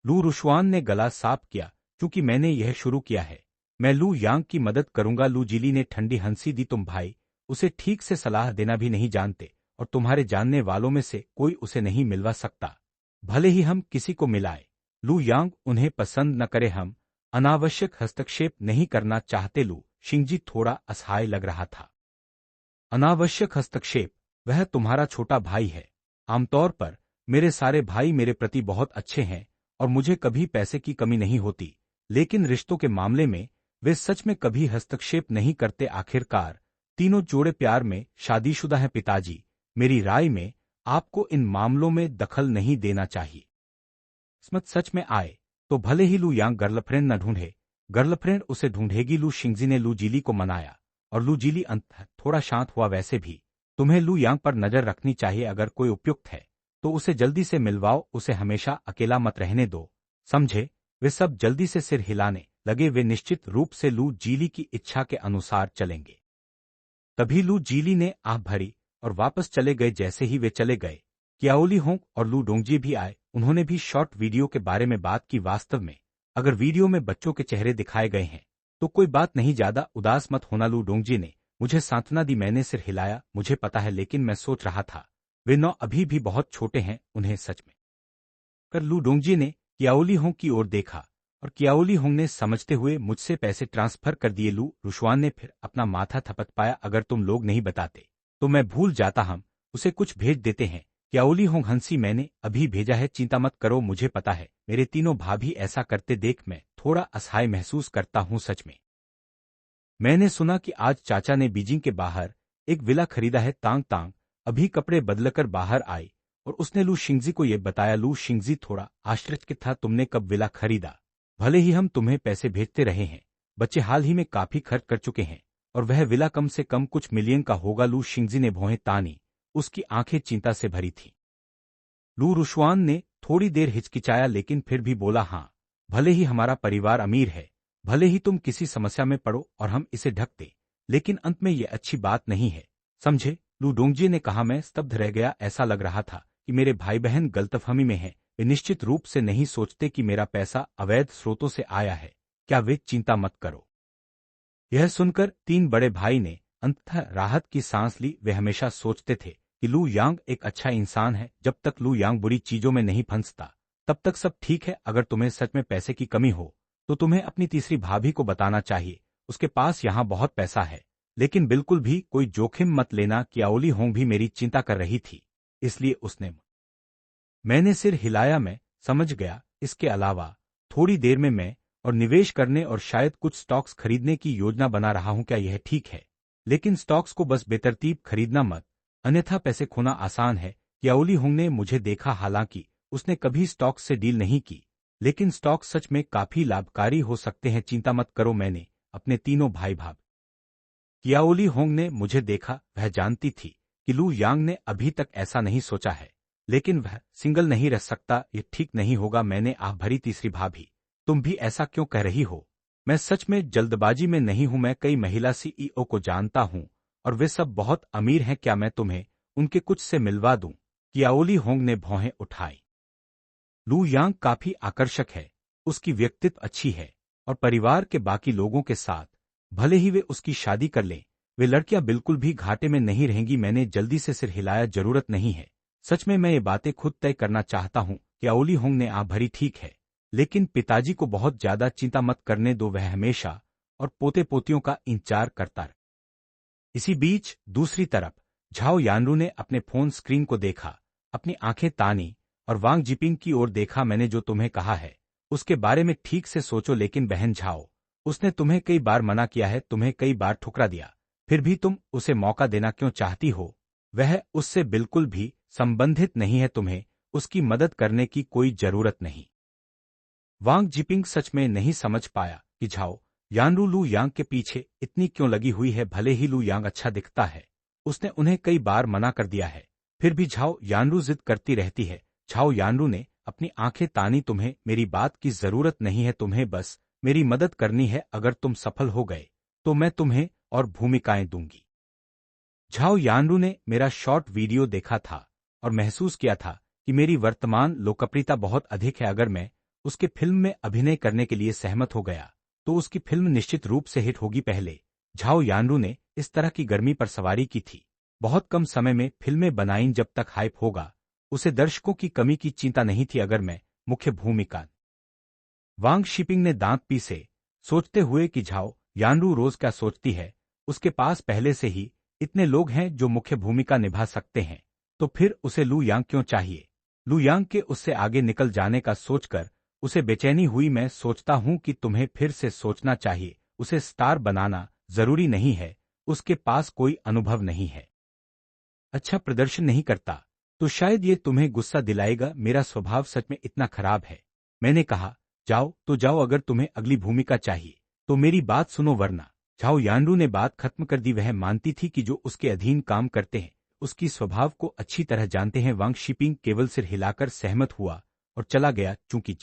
लू रुशवान ने गला साफ किया। क्योंकि मैंने यह शुरू किया है, मैं लू यांग की मदद करूंगा। लू जीली ने ठंडी हंसी दी। तुम भाई उसे ठीक से सलाह देना भी नहीं जानते और तुम्हारे जानने वालों में से कोई उसे नहीं मिलवा सकता, भले ही हम किसी को मिलाए। लू यांग उन्हें पसंद न करे। हम अनावश्यक हस्तक्षेप नहीं करना चाहते। लू शिंगजी थोड़ा असहाय लग रहा था। अनावश्यक हस्तक्षेप? वह तुम्हारा छोटा भाई है। आमतौर पर मेरे सारे भाई मेरे प्रति बहुत अच्छे हैं और मुझे कभी पैसे की कमी नहीं होती, लेकिन रिश्तों के मामले में वे सच में कभी हस्तक्षेप नहीं करते। आखिरकार तीनों जोड़े प्यार में शादीशुदा हैं। पिताजी, मेरी राय में आपको इन मामलों में दखल नहीं देना चाहिए। किस्मत सच में आए तो भले ही लू यांग गर्लफ्रेंड न ढूंढे, गर्लफ्रेंड उसे ढूंढेगी। लू शिंगजी ने लू जीली को मनाया और लू जीली अंत थोड़ा शांत हुआ। वैसे भी तुम्हें लू यांग पर नजर रखनी चाहिए। अगर कोई उपयुक्त है तो उसे जल्दी से मिलवाओ, उसे हमेशा अकेला मत रहने दो, समझे? वे सब जल्दी से सिर हिलाने लगे वे निश्चित रूप से लू जीली की इच्छा के अनुसार चलेंगे। तभी लू जीली ने आह भरी और वापस चले गए। जैसे ही वे चले गए, क्याओली होंग और लू डोंगजी भी आए। उन्होंने भी शॉर्ट वीडियो के बारे में बात की। वास्तव में अगर वीडियो में बच्चों के चेहरे दिखाए गए हैं तो कोई बात नहीं, ज्यादा उदास मत होना। लू डोंगजी ने मुझे सांत्वना दी। मैंने सिर हिलाया। मुझे पता है, लेकिन मैं सोच रहा था वे 9 अभी भी बहुत छोटे हैं, उन्हें सच में कर। लू डोंगजी ने क्याओली होंग की ओर देखा और क्याओली होंग ने समझते हुए मुझसे पैसे ट्रांसफर कर दिए। लू रुशवान ने फिर अपना माथा थपथपाया। अगर तुम लोग नहीं बताते तो मैं भूल जाता, हम उसे कुछ भेज देते हैं। क्याओली होंग हंसी। मैंने अभी भेजा है, चिंता मत करो। मुझे पता है मेरे तीनों भाभी ऐसा करते देख मैं थोड़ा असहाय महसूस करता हूँ। सच में मैंने सुना कि आज चाचा ने बीजिंग के बाहर एक विला खरीदा है। तांग तांग अभी कपड़े बदलकर बाहर आई और उसने लू शिंगजी को ये बताया। लू शिंगजी थोड़ा आश्चर्यचकित था। तुमने कब विला खरीदा? भले ही हम तुम्हें पैसे भेजते रहे हैं, बच्चे हाल ही में काफी खर्च कर चुके हैं और वह विला कम से कम कुछ मिलियन का होगा। लू शिंगजी ने भौहें तानी। उसकी आंखें चिंता से भरी थीं। लू रुशवान ने थोड़ी देर हिचकिचाया, लेकिन फिर भी बोला, हाँ, भले ही हमारा परिवार अमीर है, भले ही तुम किसी समस्या में पड़ो और हम इसे ढक दें, लेकिन अंत में ये अच्छी बात नहीं है, समझे? लू डोंगजी ने कहा। मैं स्तब्ध रह गया। ऐसा लग रहा था कि मेरे भाई बहन गलतफहमी में हैं। वे निश्चित रूप से नहीं सोचते कि मेरा पैसा अवैध स्रोतों से आया है। क्या वे? चिंता मत करो। यह सुनकर 3 बड़े भाई ने अंततः राहत की सांस ली। वे हमेशा सोचते थे कि लू यांग एक अच्छा इंसान है। जब तक लू यांग बुरी चीजों में नहीं फंसता तब तक सब ठीक है। अगर तुम्हें सच में पैसे की कमी हो तो तुम्हें अपनी तीसरी भाभी को बताना चाहिए। उसके पास यहाँ बहुत पैसा है, लेकिन बिल्कुल भी कोई जोखिम मत लेना। क्याओली होंग भी मेरी चिंता कर रही थी, इसलिए उसने मैंने सिर हिलाया। मैं समझ गया। इसके अलावा थोड़ी देर में मैं और निवेश करने और शायद कुछ स्टॉक्स खरीदने की योजना बना रहा हूं। क्या यह ठीक है? लेकिन स्टॉक्स को बस बेतरतीब खरीदना मत, अन्यथा पैसे खोना आसान है। क्याओली होंग ने मुझे देखा। हालांकि उसने कभी स्टॉक्स से डील नहीं की, लेकिन स्टॉक्स सच में काफी लाभकारी हो सकते हैं। चिंता मत करो। मैंने अपने तीनों भाई भाभी क्याओली होंग ने मुझे देखा। वह जानती थी कि लू यांग ने अभी तक ऐसा नहीं सोचा है, लेकिन वह सिंगल नहीं रह सकता। ये ठीक नहीं होगा। मैंने आह भरी। तीसरी भाभी, तुम भी ऐसा क्यों कह रही हो? मैं सच में जल्दबाजी में नहीं हूं। मैं कई महिला सीईओ को जानता हूं और वे सब बहुत अमीर हैं। क्या मैं तुम्हें उनके कुछ से मिलवा दूं? क्याओली होंग ने भौहें उठाई। लू यांग काफी आकर्षक है, उसकी व्यक्तित्व अच्छी है और परिवार के बाकी लोगों के साथ भले ही वे उसकी शादी कर लें, वे लड़कियां बिल्कुल भी घाटे में नहीं रहेंगी। मैंने जल्दी से सिर हिलाया। जरूरत नहीं है, सच में मैं ये बातें खुद तय करना चाहता हूं। क्याओली होंग ने आह भरी। ठीक है, लेकिन पिताजी को बहुत ज्यादा चिंता मत करने दो। वह हमेशा और पोते पोतियों का इंतजार करता रहे। इसी बीच दूसरी तरफ झाओ यानरू ने अपने फोन स्क्रीन को देखा, अपनी आंखें तानी और वांग जिपिंग की ओर देखा। मैंने जो तुम्हें कहा है उसके बारे में ठीक से सोचो। लेकिन बहन झाओ, उसने तुम्हें कई बार मना किया है, तुम्हें कई बार ठुकरा दिया, फिर भी तुम उसे मौका देना क्यों चाहती हो? वह उससे बिल्कुल भी संबंधित नहीं है। तुम्हें उसकी मदद करने की कोई जरूरत नहीं। वांग जिपिंग सच में नहीं समझ पाया कि झाओ यानरू लू यांग के पीछे इतनी क्यों लगी हुई है। भले ही लू यांग अच्छा दिखता है, उसने उन्हें कई बार मना कर दिया है, फिर भी झाओ यानरू जिद करती रहती है। झाओ यानरू ने अपनी आंखें तानी। तुम्हें मेरी बात की जरूरत नहीं है, तुम्हें बस मेरी मदद करनी है। अगर तुम सफल हो गए तो मैं तुम्हें और भूमिकाएं दूंगी। झाओ यानरू ने मेरा शॉर्ट वीडियो देखा था और महसूस किया था कि मेरी वर्तमान लोकप्रियता बहुत अधिक है। अगर मैं उसके फिल्म में अभिनय करने के लिए सहमत हो गया तो उसकी फिल्म निश्चित रूप से हिट होगी। पहले झाओ यानरू ने इस तरह की गर्मी पर सवारी की थी। बहुत कम समय में फिल्में बनाईं। जब तक हाइप होगा उसे दर्शकों की कमी की चिंता नहीं थी। अगर मैं मुख्य भूमिका वांग शिपिंग ने दांत पीसे, सोचते हुए कि झाओ यानरू रोज क्या सोचती है। उसके पास पहले से ही इतने लोग हैं जो मुख्य भूमिका निभा सकते हैं, तो फिर उसे लू यांग क्यों चाहिए? लू यांग के उससे आगे निकल जाने का सोचकर उसे बेचैनी हुई। मैं सोचता हूं कि तुम्हें फिर से सोचना चाहिए। उसे स्टार बनाना जरूरी नहीं है, उसके पास कोई अनुभव नहीं है, अच्छा प्रदर्शन नहीं करता, तो शायद ये तुम्हें गुस्सा दिलाएगा। मेरा स्वभाव सच में इतना खराब है? मैंने कहा, जाओ तो जाओ, अगर तुम्हें अगली भूमिका चाहिए तो मेरी बात सुनो, वरना। झाओ यानरू ने बात खत्म कर दी। वह मानती थी कि जो उसके अधीन काम करते हैं उसकी स्वभाव को अच्छी तरह जानते हैं। वांग शिपिंग केवल सिर हिलाकर सहमत हुआ और चला गया। चूंकि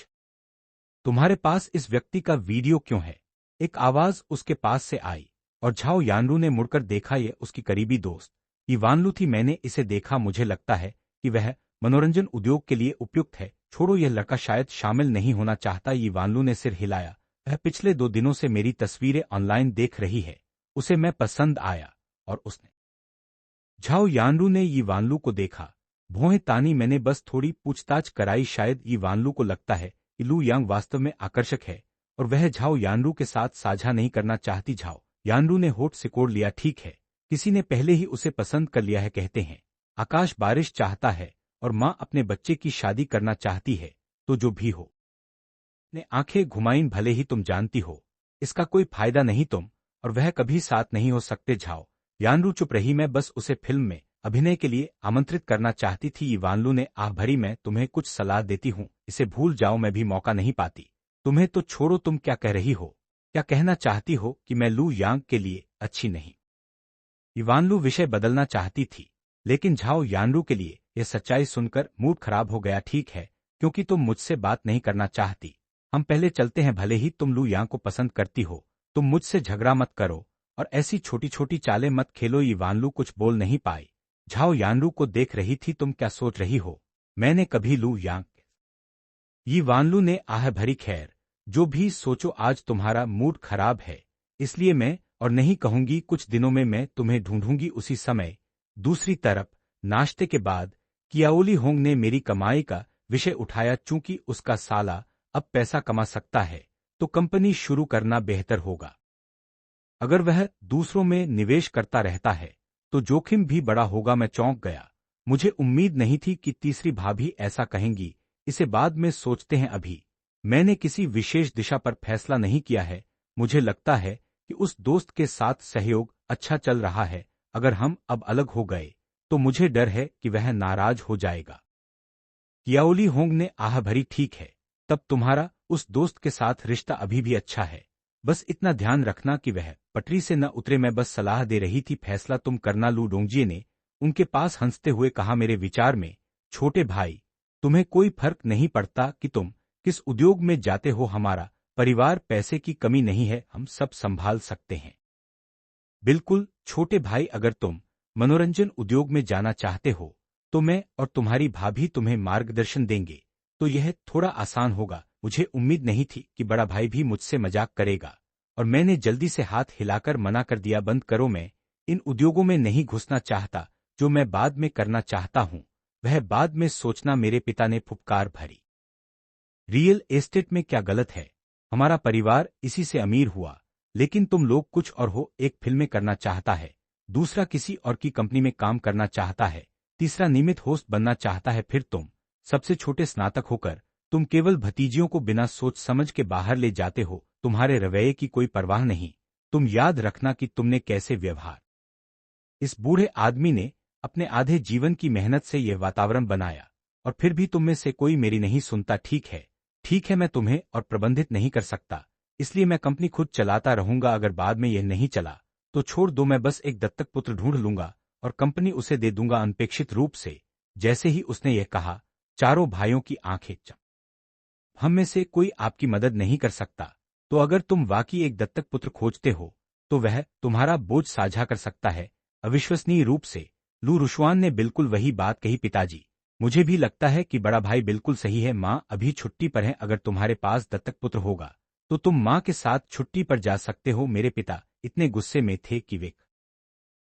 तुम्हारे पास इस व्यक्ति का वीडियो क्यों है? एक आवाज उसके पास से आई और झाओ यानरू ने मुड़कर देखा। ये उसकी करीबी दोस्त इवानलू थी। मैंने इसे देखा, मुझे लगता है कि वह मनोरंजन उद्योग के लिए उपयुक्त है। छोड़ो, यह लड़का शायद शामिल नहीं होना चाहता। इवानलू ने सिर हिलाया। वह पिछले 2 दिनों से मेरी तस्वीरें ऑनलाइन देख रही है, उसे मैं पसंद आया और उसने। झाओ यानरू ने इवानलू को देखा, भौहें तानी। मैंने बस थोड़ी पूछताछ कराई। शायद इवानलू को लगता है कि लू यांग वास्तव में आकर्षक है और वह झाओ यानरू के साथ साझा नहीं करना चाहती। झाओ यानरू ने होठ सिकोड़ लिया। ठीक है, किसी ने पहले ही उसे पसंद कर लिया है। कहते हैं आकाश बारिश चाहता है और माँ अपने बच्चे की शादी करना चाहती है, तो जो भी हो। ने आंखें घुमाईं। भले ही तुम जानती हो इसका कोई फायदा नहीं, तुम और वह कभी साथ नहीं हो सकते। झाओ यानरू चुप रही। मैं बस उसे फिल्म में अभिनय के लिए आमंत्रित करना चाहती थी। इवानलू ने आह भरी। मैं तुम्हें कुछ सलाह देती हूँ, इसे भूल जाओ। मैं भी मौका नहीं पाती। तुम्हें तो छोड़ो, तुम क्या कह रही हो? क्या कहना चाहती हो कि मैं लू यांग के लिए अच्छी नहीं? इवानलू विषय बदलना चाहती थी, लेकिन झाओ यानरू के लिए यह सच्चाई सुनकर मूड खराब हो गया। ठीक है, क्योंकि तुम मुझसे बात नहीं करना चाहती, हम पहले चलते हैं। भले ही तुम लू यांग को पसंद करती हो, तुम मुझसे झगड़ा मत करो और ऐसी छोटी छोटी चालें मत खेलो। इवानलू कुछ बोल नहीं पाई। झाओ यानरू को देख रही थी। तुम क्या सोच रही हो? मैंने कभी लू यांग। इवानलू ने आह भरी। खैर, जो भी सोचो, आज तुम्हारा मूड खराब है, इसलिए मैं और नहीं कहूंगी। कुछ दिनों में मैं तुम्हें ढूंढूंगी उसी समय। दूसरी तरफ नाश्ते के बाद कियाओली होंग ने मेरी कमाई का विषय उठाया। चूंकि उसका साला अब पैसा कमा सकता है, तो कंपनी शुरू करना बेहतर होगा। अगर वह दूसरों में निवेश करता रहता है तो जोखिम भी बड़ा होगा। मैं चौंक गया। मुझे उम्मीद नहीं थी कि तीसरी भाभी ऐसा कहेंगी। इसे बाद में सोचते हैं, अभी मैंने किसी विशेष दिशा पर फैसला नहीं किया है। मुझे लगता है कि उस दोस्त के साथ सहयोग अच्छा चल रहा है। अगर हम अब अलग हो गए तो मुझे डर है कि वह नाराज हो जाएगा। कियाओली होंग ने आह भरी। ठीक है, तब तुम्हारा उस दोस्त के साथ रिश्ता अभी भी अच्छा है। बस इतना ध्यान रखना कि वह पटरी से न उतरे। मैं बस सलाह दे रही थी, फैसला तुम करना। लू डोंगजिए ने उनके पास हंसते हुए कहा, मेरे विचार में छोटे भाई, तुम्हें कोई फर्क नहीं पड़ता कि तुम किस उद्योग में जाते हो। हमारा परिवार पैसे की कमी नहीं है, हम सब संभाल सकते हैं। बिल्कुल छोटे भाई, अगर तुम मनोरंजन उद्योग में जाना चाहते हो तो मैं और तुम्हारी भाभी तुम्हें मार्गदर्शन देंगे, तो यह थोड़ा आसान होगा। मुझे उम्मीद नहीं थी कि बड़ा भाई भी मुझसे मजाक करेगा और मैंने जल्दी से हाथ हिलाकर मना कर दिया। बंद करो, मैं इन उद्योगों में नहीं घुसना चाहता। जो मैं बाद में करना चाहता हूँ वह बाद में सोचना। मेरे पिता ने फुफकार भरी। रियल एस्टेट में क्या गलत है? हमारा परिवार इसी से अमीर हुआ। लेकिन तुम लोग कुछ और हो। एक फिल्में करना चाहता है, दूसरा किसी और की कंपनी में काम करना चाहता है, तीसरा नियमित होस्ट बनना चाहता है, फिर तुम सबसे छोटे स्नातक होकर तुम केवल भतीजियों को बिना सोच समझ के बाहर ले जाते हो। तुम्हारे रवैये की कोई परवाह नहीं। तुम याद रखना कि तुमने कैसे व्यवहार। इस बूढ़े आदमी ने अपने आधे जीवन की मेहनत से यह वातावरण बनाया और फिर भी तुम में से कोई मेरी नहीं सुनता। ठीक है, मैं तुम्हें और प्रबंधित नहीं कर सकता, इसलिए मैं कंपनी खुद चलाता रहूंगा। अगर बाद में यह नहीं चला तो छोड़ दो, मैं बस एक दत्तक पुत्र ढूंढ लूंगा और कंपनी उसे दे दूंगा। अनपेक्षित रूप से जैसे ही उसने यह कहा, चारों भाइयों की आंखें चम। हम में से कोई आपकी मदद नहीं कर सकता, तो अगर तुम वाकई एक दत्तक पुत्र खोजते हो तो वह तुम्हारा बोझ साझा कर सकता है। अविश्वसनीय रूप से लू रुशवान ने बिल्कुल वही बात कही। पिताजी, मुझे भी लगता है कि बड़ा भाई बिल्कुल सही है। माँ अभी छुट्टी पर है, अगर तुम्हारे पास दत्तक पुत्र होगा तो तुम माँ के साथ छुट्टी पर जा सकते हो। मेरे पिता इतने गुस्से में थे कि वे।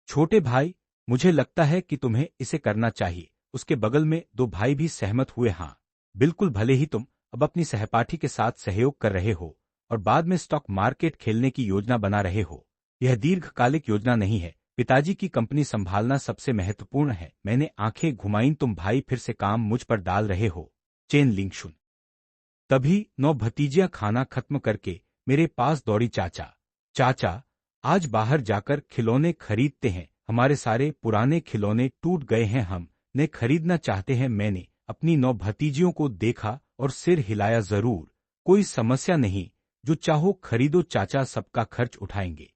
छोटे भाई, मुझे लगता है कि तुम्हें इसे करना चाहिए। उसके बगल में 2 भाई भी सहमत हुए। हाँ बिल्कुल, भले ही तुम अब अपनी सहपाठी के साथ सहयोग कर रहे हो और बाद में स्टॉक मार्केट खेलने की योजना बना रहे हो, यह दीर्घकालिक योजना नहीं है। पिताजी की कंपनी संभालना सबसे महत्वपूर्ण है। मैंने आंखें घुमाईं। तुम भाई फिर से काम मुझ पर डाल रहे हो? चेन लिंगशुन। तभी 9 भतीजियां खाना खत्म करके मेरे पास दौड़ी। चाचा, आज बाहर जाकर खिलौने खरीदते हैं। हमारे सारे पुराने खिलौने टूट गए हैं, हम ने खरीदना चाहते हैं। मैंने अपनी 9 भतीजियों को देखा और सिर हिलाया। जरूर, कोई समस्या नहीं, जो चाहो खरीदो चाचा, सबका खर्च उठाएंगे।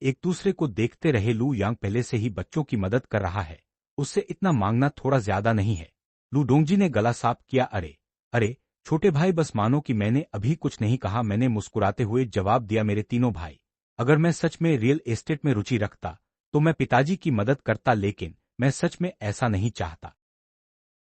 एक दूसरे को देखते रहे। लू यांग पहले से ही बच्चों की मदद कर रहा है, उससे इतना मांगना थोड़ा ज्यादा नहीं है। लू डोंगजी ने गला साफ किया। अरे छोटे भाई बस मानो कि मैंने अभी कुछ नहीं कहा। मैंने मुस्कुराते हुए जवाब दिया, मेरे तीनों भाई, अगर मैं सच में रियल एस्टेट में रुचि रखता तो मैं पिताजी की मदद करता, लेकिन मैं सच में ऐसा नहीं चाहता।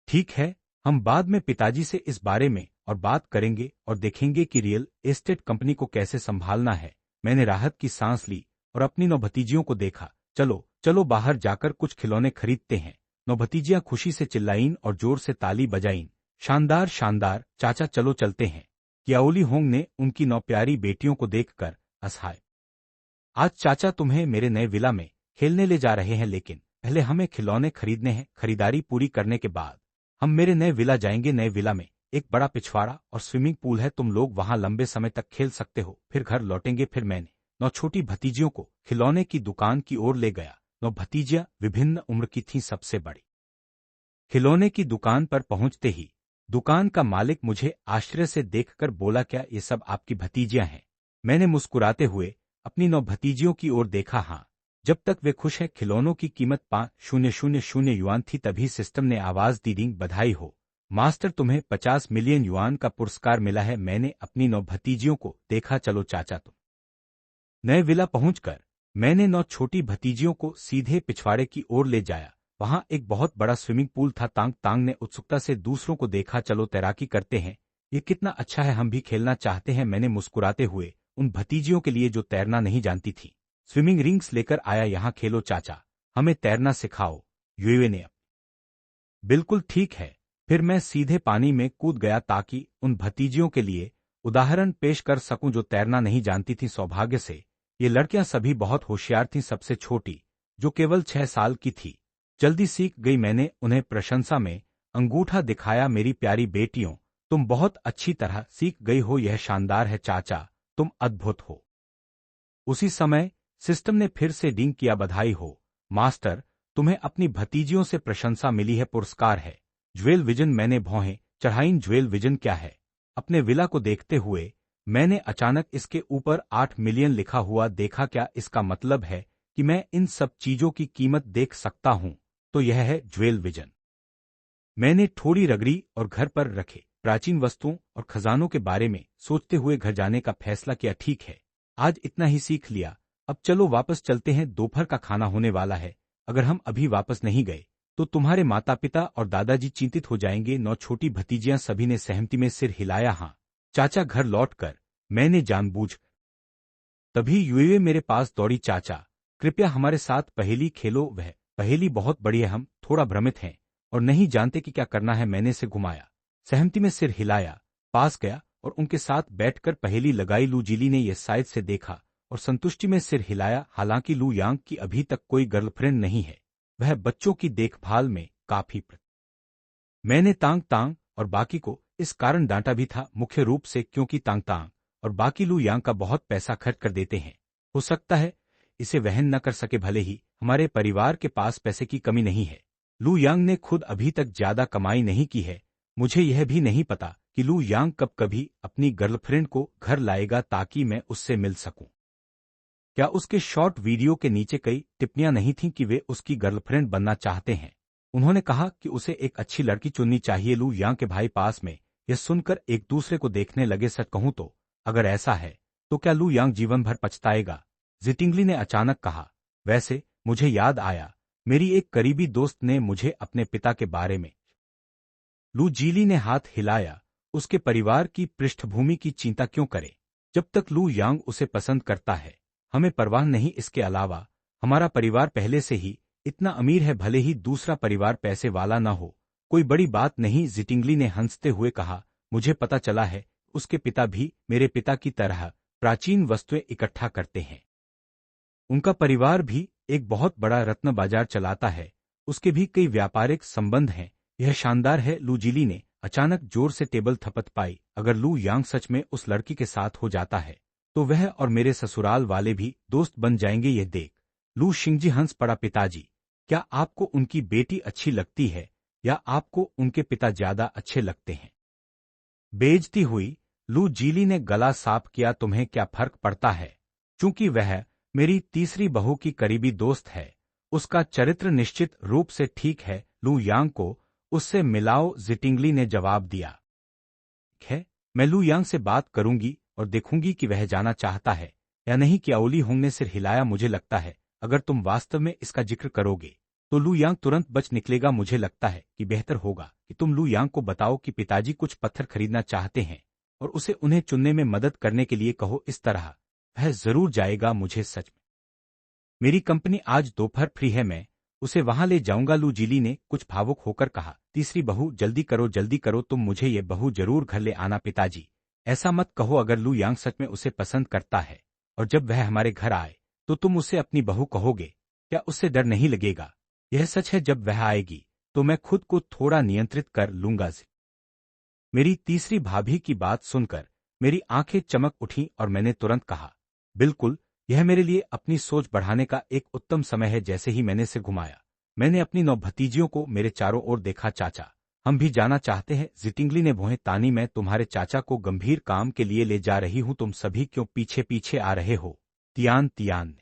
ठीक है, हम बाद में पिताजी से इस बारे में और बात करेंगे और देखेंगे कि रियल एस्टेट कंपनी को कैसे संभालना है। मैंने राहत की सांस ली और अपनी नौ भतीजियों को देखा। चलो चलो बाहर जाकर कुछ खिलौने खरीदते हैं। नौ भतीजियां खुशी से चिल्लाईं और जोर से ताली बजाईं। शानदार शानदार चाचा, चलो चलते हैं। कियाओली होंग ने उनकी नौ प्यारी बेटियों को देखकर हंसाए। आज चाचा तुम्हें मेरे नए विला में खेलने ले जा रहे हैं, लेकिन पहले हमें खिलौने खरीदने हैं। खरीदारी पूरी करने के बाद हम मेरे नए विला जाएंगे। नए विला में एक बड़ा पिछवाड़ा और स्विमिंग पूल है, तुम लोग वहां लंबे समय तक खेल सकते हो, फिर घर लौटेंगे। फिर मैंने नौ छोटी भतीजियों को खिलौने की दुकान की ओर ले गया। नौ भतीजियां विभिन्न उम्र की थीं। सबसे बड़ी खिलौने की दुकान पर पहुंचते ही दुकान का मालिक मुझे आश्चर्य से देखकर बोला, क्या ये सब आपकी भतीजियां हैं? मैंने मुस्कुराते हुए अपनी नौ भतीजियों की ओर देखा। हाँ, जब तक वे खुश हैं। खिलौनों की कीमत 5,000 युआन थी। तभी सिस्टम ने आवाज दी, डिंग, बधाई हो मास्टर, तुम्हें 50 मिलियन युआन का पुरस्कार मिला है। मैंने अपनी नौ भतीजियों को देखा। चलो चाचा, तुम नए विला पहुंचकर मैंने नौ छोटी भतीजियों को सीधे पिछवाड़े की ओर ले जाया। वहां एक बहुत बड़ा स्विमिंग पूल था। तांग तांग ने उत्सुकता से दूसरों को देखा। चलो तैराकी करते हैं, ये कितना अच्छा है, हम भी खेलना चाहते हैं। मैंने मुस्कुराते हुए उन भतीजियों के लिए जो तैरना नहीं जानती थी स्विमिंग रिंग्स लेकर आया। यहाँ खेलो चाचा, हमें तैरना सिखाओ, युए ने। बिल्कुल ठीक है। फिर मैं सीधे पानी में कूद गया ताकि उन भतीजियों के लिए उदाहरण पेश कर सकूं जो तैरना नहीं जानती थी। सौभाग्य से ये लड़कियां सभी बहुत होशियार थीं। सबसे छोटी, जो केवल 6 साल की थी, जल्दी सीख गई। मैंने उन्हें प्रशंसा में अंगूठा दिखाया। मेरी प्यारी बेटियों, तुम बहुत अच्छी तरह सीख गई हो, यह शानदार है चाचा, तुम अद्भुत हो। उसी समय सिस्टम ने फिर से डिंग किया, बधाई हो मास्टर, तुम्हें अपनी भतीजियों से प्रशंसा मिली है, पुरस्कार है ज्वेल विजन। मैंने भौहें चढ़ाईं। ज्वेल विजन क्या है? अपने विला को देखते हुए मैंने अचानक इसके ऊपर 8 मिलियन लिखा हुआ देखा। क्या इसका मतलब है कि मैं इन सब चीजों की कीमत देख सकता हूं? तो यह है ज्वेल विजन। मैंने थोड़ी रगड़ी और घर पर रखे प्राचीन वस्तुओं और खजानों के बारे में सोचते हुए घर जाने का फैसला किया। ठीक है, आज इतना ही सीख लिया, अब चलो वापस चलते हैं। दोपहर का खाना होने वाला है, अगर हम अभी वापस नहीं गए तो तुम्हारे माता पिता और दादाजी चिंतित हो जाएंगे। नौ छोटी भतीजियां सभी ने सहमति में सिर हिलाया। हाँ चाचा। घर लौटकर मैंने जानबूझ तभी युए मेरे पास दौड़ी। चाचा, कृपया हमारे साथ पहेली खेलो। वह पहेली बहुत बड़ी है, हम थोड़ा भ्रमित हैं और नहीं जानते कि क्या करना है। मैंने से घुमाया, सहमति में सिर हिलाया, पास गया और उनके साथ बैठकर पहेली लगाई। लू जीली ने यह साइड से देखा और संतुष्टि में सिर हिलाया। हालांकि लू यांग की अभी तक कोई गर्लफ्रेंड नहीं है, वह बच्चों की देखभाल में काफी मैंने तांग तांग और बाकी को इस कारण डांटा भी था, मुख्य रूप से क्योंकि तांग तांग और बाकी लू यांग का बहुत पैसा खर्च कर देते हैं। हो सकता है इसे वहन न कर सके, भले ही हमारे परिवार के पास पैसे की कमी नहीं है। लू यांग ने खुद अभी तक ज्यादा कमाई नहीं की है। मुझे यह भी नहीं पता कि लू यांग कब कभी अपनी गर्लफ्रेंड को घर लाएगा ताकि मैं उससे मिल सकूं। क्या उसके शॉर्ट वीडियो के नीचे कई टिप्पणियां नहीं थीं कि वे उसकी गर्लफ्रेंड बनना चाहते हैं? उन्होंने कहा कि उसे एक अच्छी लड़की चुननी चाहिए। लू यांग के भाई पास में यह सुनकर एक दूसरे को देखने लगे। सच कहूं तो अगर ऐसा है तो क्या लू यांग जीवन भर पछताएगा? जिटिंगली ने अचानक कहा। वैसे मुझे याद आया, मेरी एक करीबी दोस्त ने मुझे अपने पिता के बारे में। लू जीली ने हाथ हिलाया। उसके परिवार की पृष्ठभूमि की चिंता क्यों करे, जब तक लू यांग उसे पसंद करता है हमें परवाह नहीं। इसके अलावा हमारा परिवार पहले से ही इतना अमीर है, भले ही दूसरा परिवार पैसे वाला न हो, कोई बड़ी बात नहीं। जिटिंगली ने हंसते हुए कहा, मुझे पता चला है उसके पिता भी मेरे पिता की तरह प्राचीन वस्तुएं इकट्ठा करते हैं। उनका परिवार भी एक बहुत बड़ा रत्न बाजार चलाता है, उसके भी कई व्यापारिक संबंध हैं। यह शानदार है। लू जीली ने अचानक जोर से टेबल थपथ पाई। अगर लू यांग सच में उस लड़की के साथ हो जाता है तो वह और मेरे ससुराल वाले भी दोस्त बन जाएंगे। यह देख लू शिंगजी हंस पड़ा। पिताजी, क्या आपको उनकी बेटी अच्छी लगती है या आपको उनके पिता ज्यादा अच्छे लगते हैं? बेइज्जती हुई लू जीली ने गला साफ किया। तुम्हें क्या फर्क पड़ता है? चूंकि वह मेरी तीसरी बहू की करीबी दोस्त है, उसका चरित्र निश्चित रूप से ठीक है। लू यांग को उससे मिलाओ, जिटिंगली ने जवाब दिया। मैं लू यांग से बात करूंगी और देखूंगी कि वह जाना चाहता है या नहीं। कि ओली होंग ने सिर हिलाया। मुझे लगता है अगर तुम वास्तव में इसका जिक्र करोगे तो लू यांग तुरंत बच निकलेगा। मुझे लगता है कि बेहतर होगा कि तुम लू यांग को बताओ कि पिताजी कुछ पत्थर खरीदना चाहते हैं और उसे उन्हें चुनने में मदद करने के लिए कहो। इस तरह वह जरूर जाएगा। मुझे सच में मेरी कंपनी आज दोपहर फ्री है, मैं उसे वहां ले जाऊंगा। लू जीली ने कुछ भावुक होकर कहा। तीसरी बहू, जल्दी करो तुम, मुझे ये बहू जरूर घर ले आना। पिताजी ऐसा मत कहो। अगर लू यांग सच में उसे पसंद करता है और जब वह हमारे घर आए तो तुम उसे अपनी बहू कहोगे, क्या उससे डर नहीं लगेगा? यह सच है, जब वह आएगी तो मैं खुद को थोड़ा नियंत्रित कर लूंगा। मेरी तीसरी भाभी की बात सुनकर मेरी आंखें चमक उठीं और मैंने तुरंत कहा, बिल्कुल, यह मेरे लिए अपनी सोच बढ़ाने का एक उत्तम समय है। जैसे ही मैंने सिर घुमाया, मैंने अपनी 9 भतीजियों को मेरे चारों ओर देखा। चाचा, हम भी जाना चाहते हैं। जिटिंगली ने भौहें तानी। मैं तुम्हारे चाचा को गंभीर काम के लिए ले जा रही हूं। तुम सभी क्यों पीछे पीछे आ रहे हो? तियान ने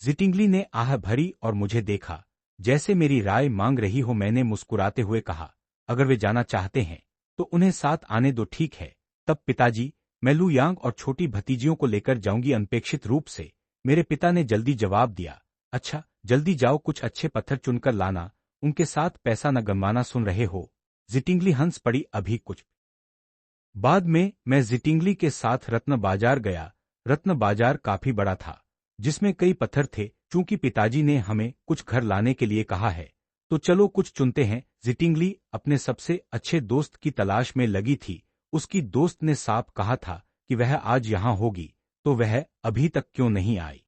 जिटिंगली ने आह भरी और मुझे देखा जैसे मेरी राय मांग रही हो। मैंने मुस्कुराते हुए कहा, अगर वे जाना चाहते हैं तो उन्हें साथ आने दो। ठीक है, तब पिताजी, मैं लू यांग और छोटी भतीजियों को लेकर जाऊंगी। अनपेक्षित रूप से मेरे पिता ने जल्दी जवाब दिया। अच्छा, जल्दी जाओ, कुछ अच्छे पत्थर चुनकर लाना, उनके साथ पैसा न गंवाना। सुन रहे हो? जिटिंगली हंस पड़ी। अभी कुछ बाद में मैं जिटिंगली के साथ रत्न बाजार गया। रत्न बाजार काफी बड़ा था, जिसमें कई पत्थर थे। चूंकि पिताजी ने हमें कुछ घर लाने के लिए कहा है तो चलो कुछ चुनते हैं। जिटिंगली अपने सबसे अच्छे दोस्त की तलाश में लगी थी। उसकी दोस्त ने साफ कहा था कि वह आज यहां होगी, तो वह अभी तक क्यों नहीं आई?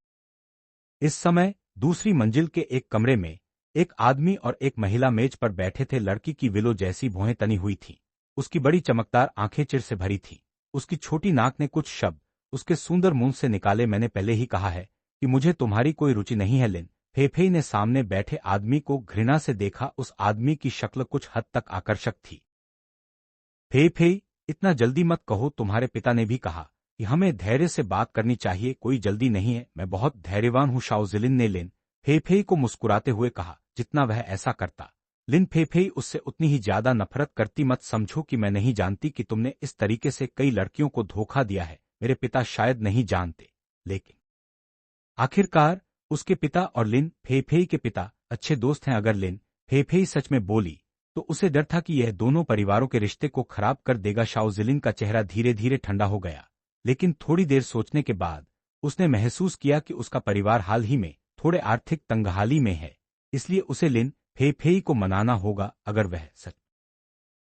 इस समय दूसरी मंजिल के एक कमरे में एक आदमी और एक महिला मेज पर बैठे थे। लड़की की विलो जैसी भौहें तनी हुई थीं। उसकी बड़ी चमकदार आंखें चिर से भरी थीं। उसकी छोटी नाक ने कुछ शब्द उसके सुंदर मुंह से निकाले। मैंने पहले ही कहा है कि मुझे तुम्हारी कोई रुचि नहीं है। लिन फेफेई ने सामने बैठे आदमी को घृणा से देखा। उस आदमी की शक्ल कुछ हद तक आकर्षक थी। फेफेई, इतना जल्दी मत कहो। तुम्हारे पिता ने भी कहा कि हमें धैर्य से बात करनी चाहिए। कोई जल्दी नहीं है, मैं बहुत धैर्यवान हूं। शाओजिलिन ने लिन फेफेई को मुस्कुराते हुए कहा। जितना वह ऐसा करता, लिन फेफेई उससे उतनी ही ज्यादा नफरत करती। मत समझो कि मैं नहीं जानती कि तुमने इस तरीके से कई लड़कियों को धोखा दिया है। मेरे पिता शायद नहीं जानते, लेकिन आखिरकार उसके पिता और लिन फेफेई के पिता अच्छे दोस्त हैं। अगर लिन फेफेई सच में बोली तो उसे डर था कि यह दोनों परिवारों के रिश्ते को खराब कर देगा। शाओजिलिन का चेहरा धीरे धीरे ठंडा हो गया, लेकिन थोड़ी देर सोचने के बाद उसने महसूस किया कि उसका परिवार हाल ही में थोड़े आर्थिक तंगहाली में है, इसलिए उसे लिन फेफेई को मनाना होगा। अगर वह सच,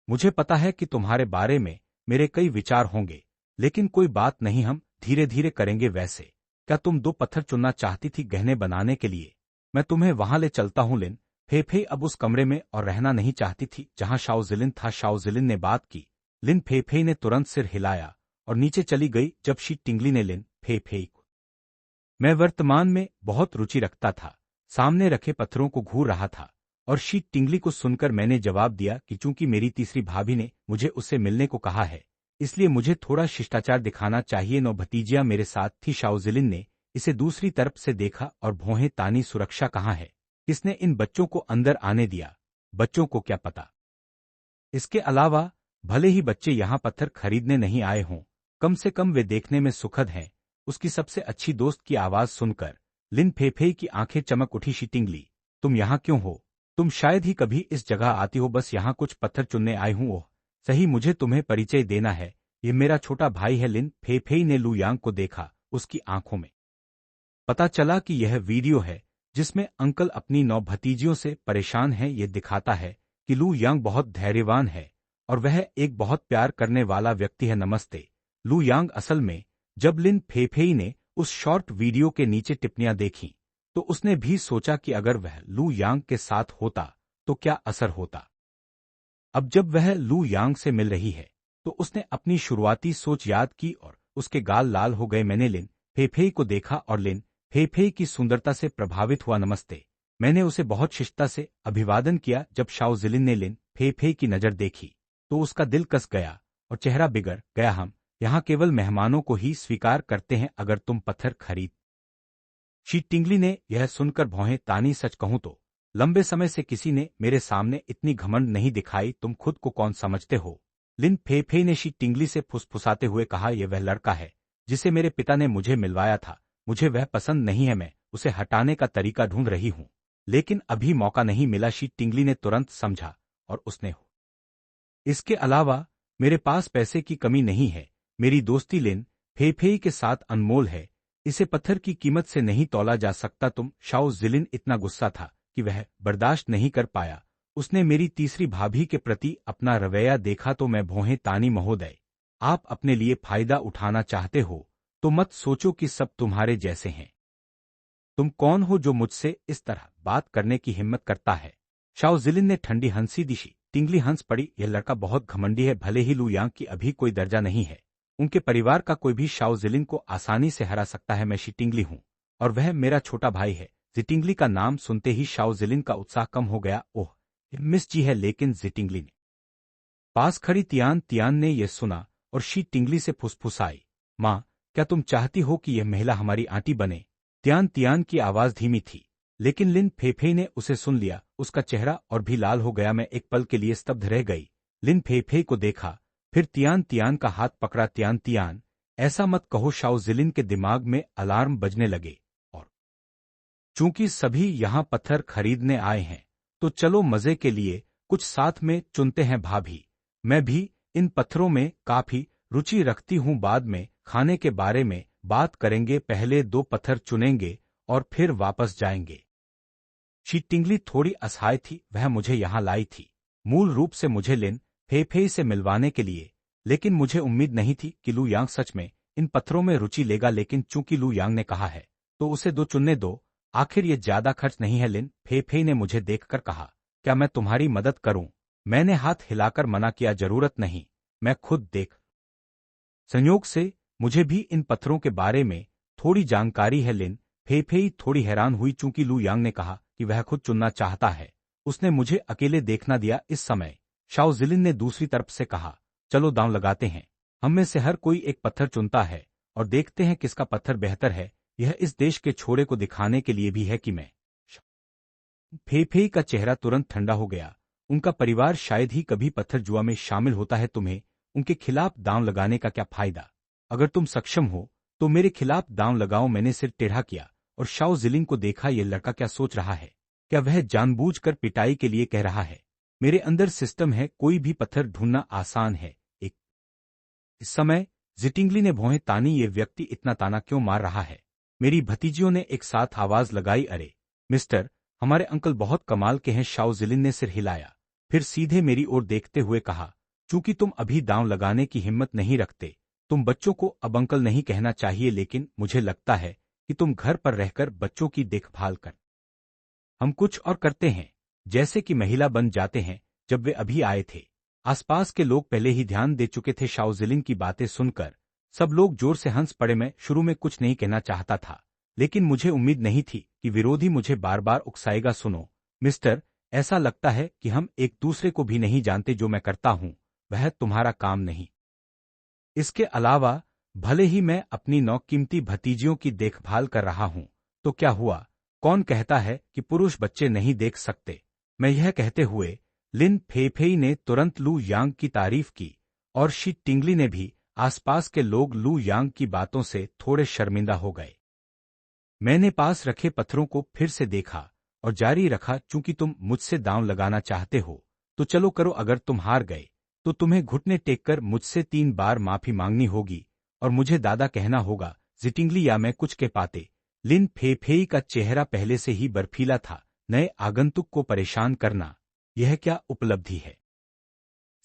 मुझे पता है कि तुम्हारे बारे में मेरे कई विचार होंगे, लेकिन कोई बात नहीं, हम धीरे धीरे करेंगे। वैसे क्या तुम 2 पत्थर चुनना चाहती थी गहने बनाने के लिए? मैं तुम्हें वहां ले चलता हूं। लिन फेफेई अब उस कमरे में और रहना नहीं चाहती थी जहां शाओजिलिन था। शाओजिलिन ने बात की। लिन फेफेई ने तुरंत सिर हिलाया और नीचे चली गई। जब शी टिंगली ने लिन फेफेई को मैं वर्तमान में बहुत रुचि रखता था सामने रखे पत्थरों को घूर रहा था, और शी टिंगली को सुनकर मैंने जवाब दिया कि चूंकि मेरी तीसरी भाभी ने मुझे उससे मिलने को कहा है, इसलिए मुझे थोड़ा शिष्टाचार दिखाना चाहिए। 9 भतीजियां मेरे साथ थी। शाओजिलिन ने इसे दूसरी तरफ से देखा और भौहें तानी। सुरक्षा कहाँ है? किसने इन बच्चों को अंदर आने दिया? बच्चों को क्या पता? इसके अलावा भले ही बच्चे यहाँ पत्थर खरीदने नहीं आए हों, कम से कम वे देखने में सुखद हैं। उसकी सबसे अच्छी दोस्त की आवाज सुनकर लिन फेफेई की आंखें चमक उठी। शी टिंगली, तुम यहाँ क्यों हो? तुम शायद ही कभी इस जगह आती हो। बस यहाँ कुछ पत्थर चुनने आई हूँ। ओह सही, मुझे तुम्हें परिचय देना है, ये मेरा छोटा भाई है। लिन फेफेई ने लू यांग को देखा। उसकी आंखों में पता चला कि यह वीडियो है जिसमें अंकल अपनी 9 भतीजियों से परेशान हैं। ये दिखाता है कि लू यांग बहुत धैर्यवान है और वह एक बहुत प्यार करने वाला व्यक्ति है। नमस्ते लू यांग। असल में जब लिन फेफेई ने उस शॉर्ट वीडियो के नीचे टिप्पणियां देखीं तो उसने भी सोचा कि अगर वह लू यांग के साथ होता तो क्या असर होता। अब जब वह लू यांग से मिल रही है तो उसने अपनी शुरुआती सोच याद की और उसके गाल लाल हो गए। मैंने लिन फेफेई को देखा और लिन फेफेई की सुंदरता से प्रभावित हुआ। नमस्ते, मैंने उसे बहुत शिष्टता से अभिवादन किया। जब शाओजिलिन ने लिन फेफेई की नजर देखी तो उसका दिल कस गया और चेहरा बिगड़ गया। हम यहाँ केवल मेहमानों को ही स्वीकार करते हैं। अगर तुम पत्थर खरीद। शी टिंगली ने यह सुनकर भौहें तानी। सच कहूं तो लंबे समय से किसी ने मेरे सामने इतनी घमंड नहीं दिखाई। तुम खुद को कौन समझते हो? लिन फेफे ने शी टिंगली से फुसफुसाते हुए कहा, यह वह लड़का है जिसे मेरे पिता ने मुझे मिलवाया था। मुझे वह पसंद नहीं है, मैं उसे हटाने का तरीका ढूंढ रही हूं, लेकिन अभी मौका नहीं मिला। शी टिंगली ने तुरंत समझा और उसने इसके अलावा मेरे पास पैसे की कमी नहीं है। मेरी दोस्ती लिन फेफेई के साथ अनमोल है, इसे पत्थर की कीमत से नहीं तौला जा सकता। तुम शाओ जिलिन इतना गुस्सा था कि वह बर्दाश्त नहीं कर पाया। उसने मेरी तीसरी भाभी के प्रति अपना रवैया देखा तो मैं भौहें तानी, महोदय आप अपने लिए फायदा उठाना चाहते हो तो मत सोचो कि सब तुम्हारे जैसे हैं। तुम कौन हो जो मुझसे इस तरह बात करने की हिम्मत करता है? शाओ जिलिन ने ठंडी हंसी दिशी। टिंगली हंस पड़ी, यह लड़का बहुत घमंडी है। भले ही लू यांग की अभी कोई दर्जा नहीं है, उनके परिवार का कोई भी शाओ जिलिन को आसानी से हरा सकता है। मैं शी टिंगली हूं और वह मेरा छोटा भाई है। जिटिंगली का नाम सुनते ही शाओ जिलिन का उत्साह कम हो गया। ओह, ये मिस जी है। लेकिन जिटिंगली ने पास खड़ी तियान तियान ने यह सुना और शी टिंगली से फुसफुसाई, माँ क्या तुम चाहती हो कि यह महिला हमारी आंटी बने? तियान तियान की आवाज धीमी थी, लेकिन लिन फेफे ने उसे सुन लिया। उसका चेहरा और भी लाल हो गया। मैं एक पल के लिए स्तब्ध रह गई। लिन फेफे को देखा, फिर तियान तियान का हाथ पकड़ा। तियान तियान ऐसा मत कहो। शाओ जिलिन के दिमाग में अलार्म बजने लगे, और चूंकि सभी यहां पत्थर खरीदने आए हैं तो चलो मजे के लिए कुछ साथ में चुनते हैं। भाभी, मैं भी इन पत्थरों में काफी रुचि रखती हूं। बाद में खाने के बारे में बात करेंगे, पहले 2 पत्थर चुनेंगे और फिर वापस जाएंगे। शी टिंगली थोड़ी असहाय थी। वह मुझे यहां लाई थी मूल रूप से मुझे लिन फेफे से मिलवाने के लिए, लेकिन मुझे उम्मीद नहीं थी कि लू यांग सच में इन पत्थरों में रुचि लेगा। लेकिन चूंकि लू यांग ने कहा है तो उसे 2 चुनने दो। आखिर ये ज्यादा खर्च नहीं है। लिन फेफे ने मुझे देखकर कहा, क्या मैं तुम्हारी मदद करूं? मैंने हाथ हिलाकर मना किया, जरूरत नहीं, मैं खुद देख। संयोग से मुझे भी इन पत्थरों के बारे में थोड़ी जानकारी है। लिन फेफेई थोड़ी हैरान हुई, चूंकि लू यांग ने कहा कि वह खुद चुनना चाहता है। उसने मुझे अकेले देखना दिया। इस समय शाओ जिलिन ने दूसरी तरफ से कहा, चलो दांव लगाते हैं। हम में से हर कोई एक पत्थर चुनता है और देखते हैं किसका पत्थर बेहतर है। यह इस देश के छोरे को दिखाने के लिए भी है कि मैं। फेफेई का चेहरा तुरंत ठंडा हो गया। उनका परिवार शायद ही कभी पत्थर जुआ में शामिल होता है। तुम्हें उनके खिलाफ दांव लगाने का क्या फायदा? अगर तुम सक्षम हो तो मेरे खिलाफ दांव लगाओ। मैंने सिर टेढ़ा किया और शाओ जिलिन को देखा। यह लड़का क्या सोच रहा है? क्या वह जानबूझकर पिटाई के लिए कह रहा है? मेरे अंदर सिस्टम है, कोई भी पत्थर ढूंढना आसान है। एक इस समय जिटिंगली ने भौहें तानी, ये व्यक्ति इतना ताना क्यों मार रहा है? मेरी भतीजियों ने एक साथ आवाज लगाई, अरे मिस्टर, हमारे अंकल बहुत कमाल के हैं। शाओ जिलिन ने सिर हिलाया, फिर सीधे मेरी ओर देखते हुए कहा, चूंकि तुम अभी दांव लगाने की हिम्मत नहीं रखते, तुम बच्चों को अब अंकल नहीं कहना चाहिए। लेकिन मुझे लगता है कि तुम घर पर रहकर बच्चों की देखभाल कर। हम कुछ और करते हैं, जैसे कि महिला बन जाते हैं। जब वे अभी आए थे, आसपास के लोग पहले ही ध्यान दे चुके थे। शाओ जिलिन की बातें सुनकर सब लोग जोर से हंस पड़े। मैं शुरू में कुछ नहीं कहना चाहता था, लेकिन मुझे उम्मीद नहीं थी कि विरोधी मुझे बार बार उकसाएगा। सुनो मिस्टर, ऐसा लगता है कि हम एक दूसरे को भी नहीं जानते। जो मैं करता हूं वह तुम्हारा काम नहीं। इसके अलावा भले ही मैं अपनी नौकीमती भतीजियों की देखभाल कर रहा हूं तो क्या हुआ? कौन कहता है कि पुरुष बच्चे नहीं देख सकते? मैं यह कहते हुए लिन फेफेई ने तुरंत लू यांग की तारीफ की और शी टिंगली ने भी। आसपास के लोग लू यांग की बातों से थोड़े शर्मिंदा हो गए। मैंने पास रखे पत्थरों को फिर से देखा और जारी रखा, चूंकि तुम मुझसे दांव लगाना चाहते हो तो चलो करो। अगर तुम हार गए तो तुम्हें घुटने टेककर मुझसे 3 बार माफी मांगनी होगी और मुझे दादा कहना होगा। जिटिंगली, या मैं कुछ के पाते। लिन फेफेई का चेहरा पहले से ही बर्फीला था। नए आगंतुक को परेशान करना, यह क्या उपलब्धि है?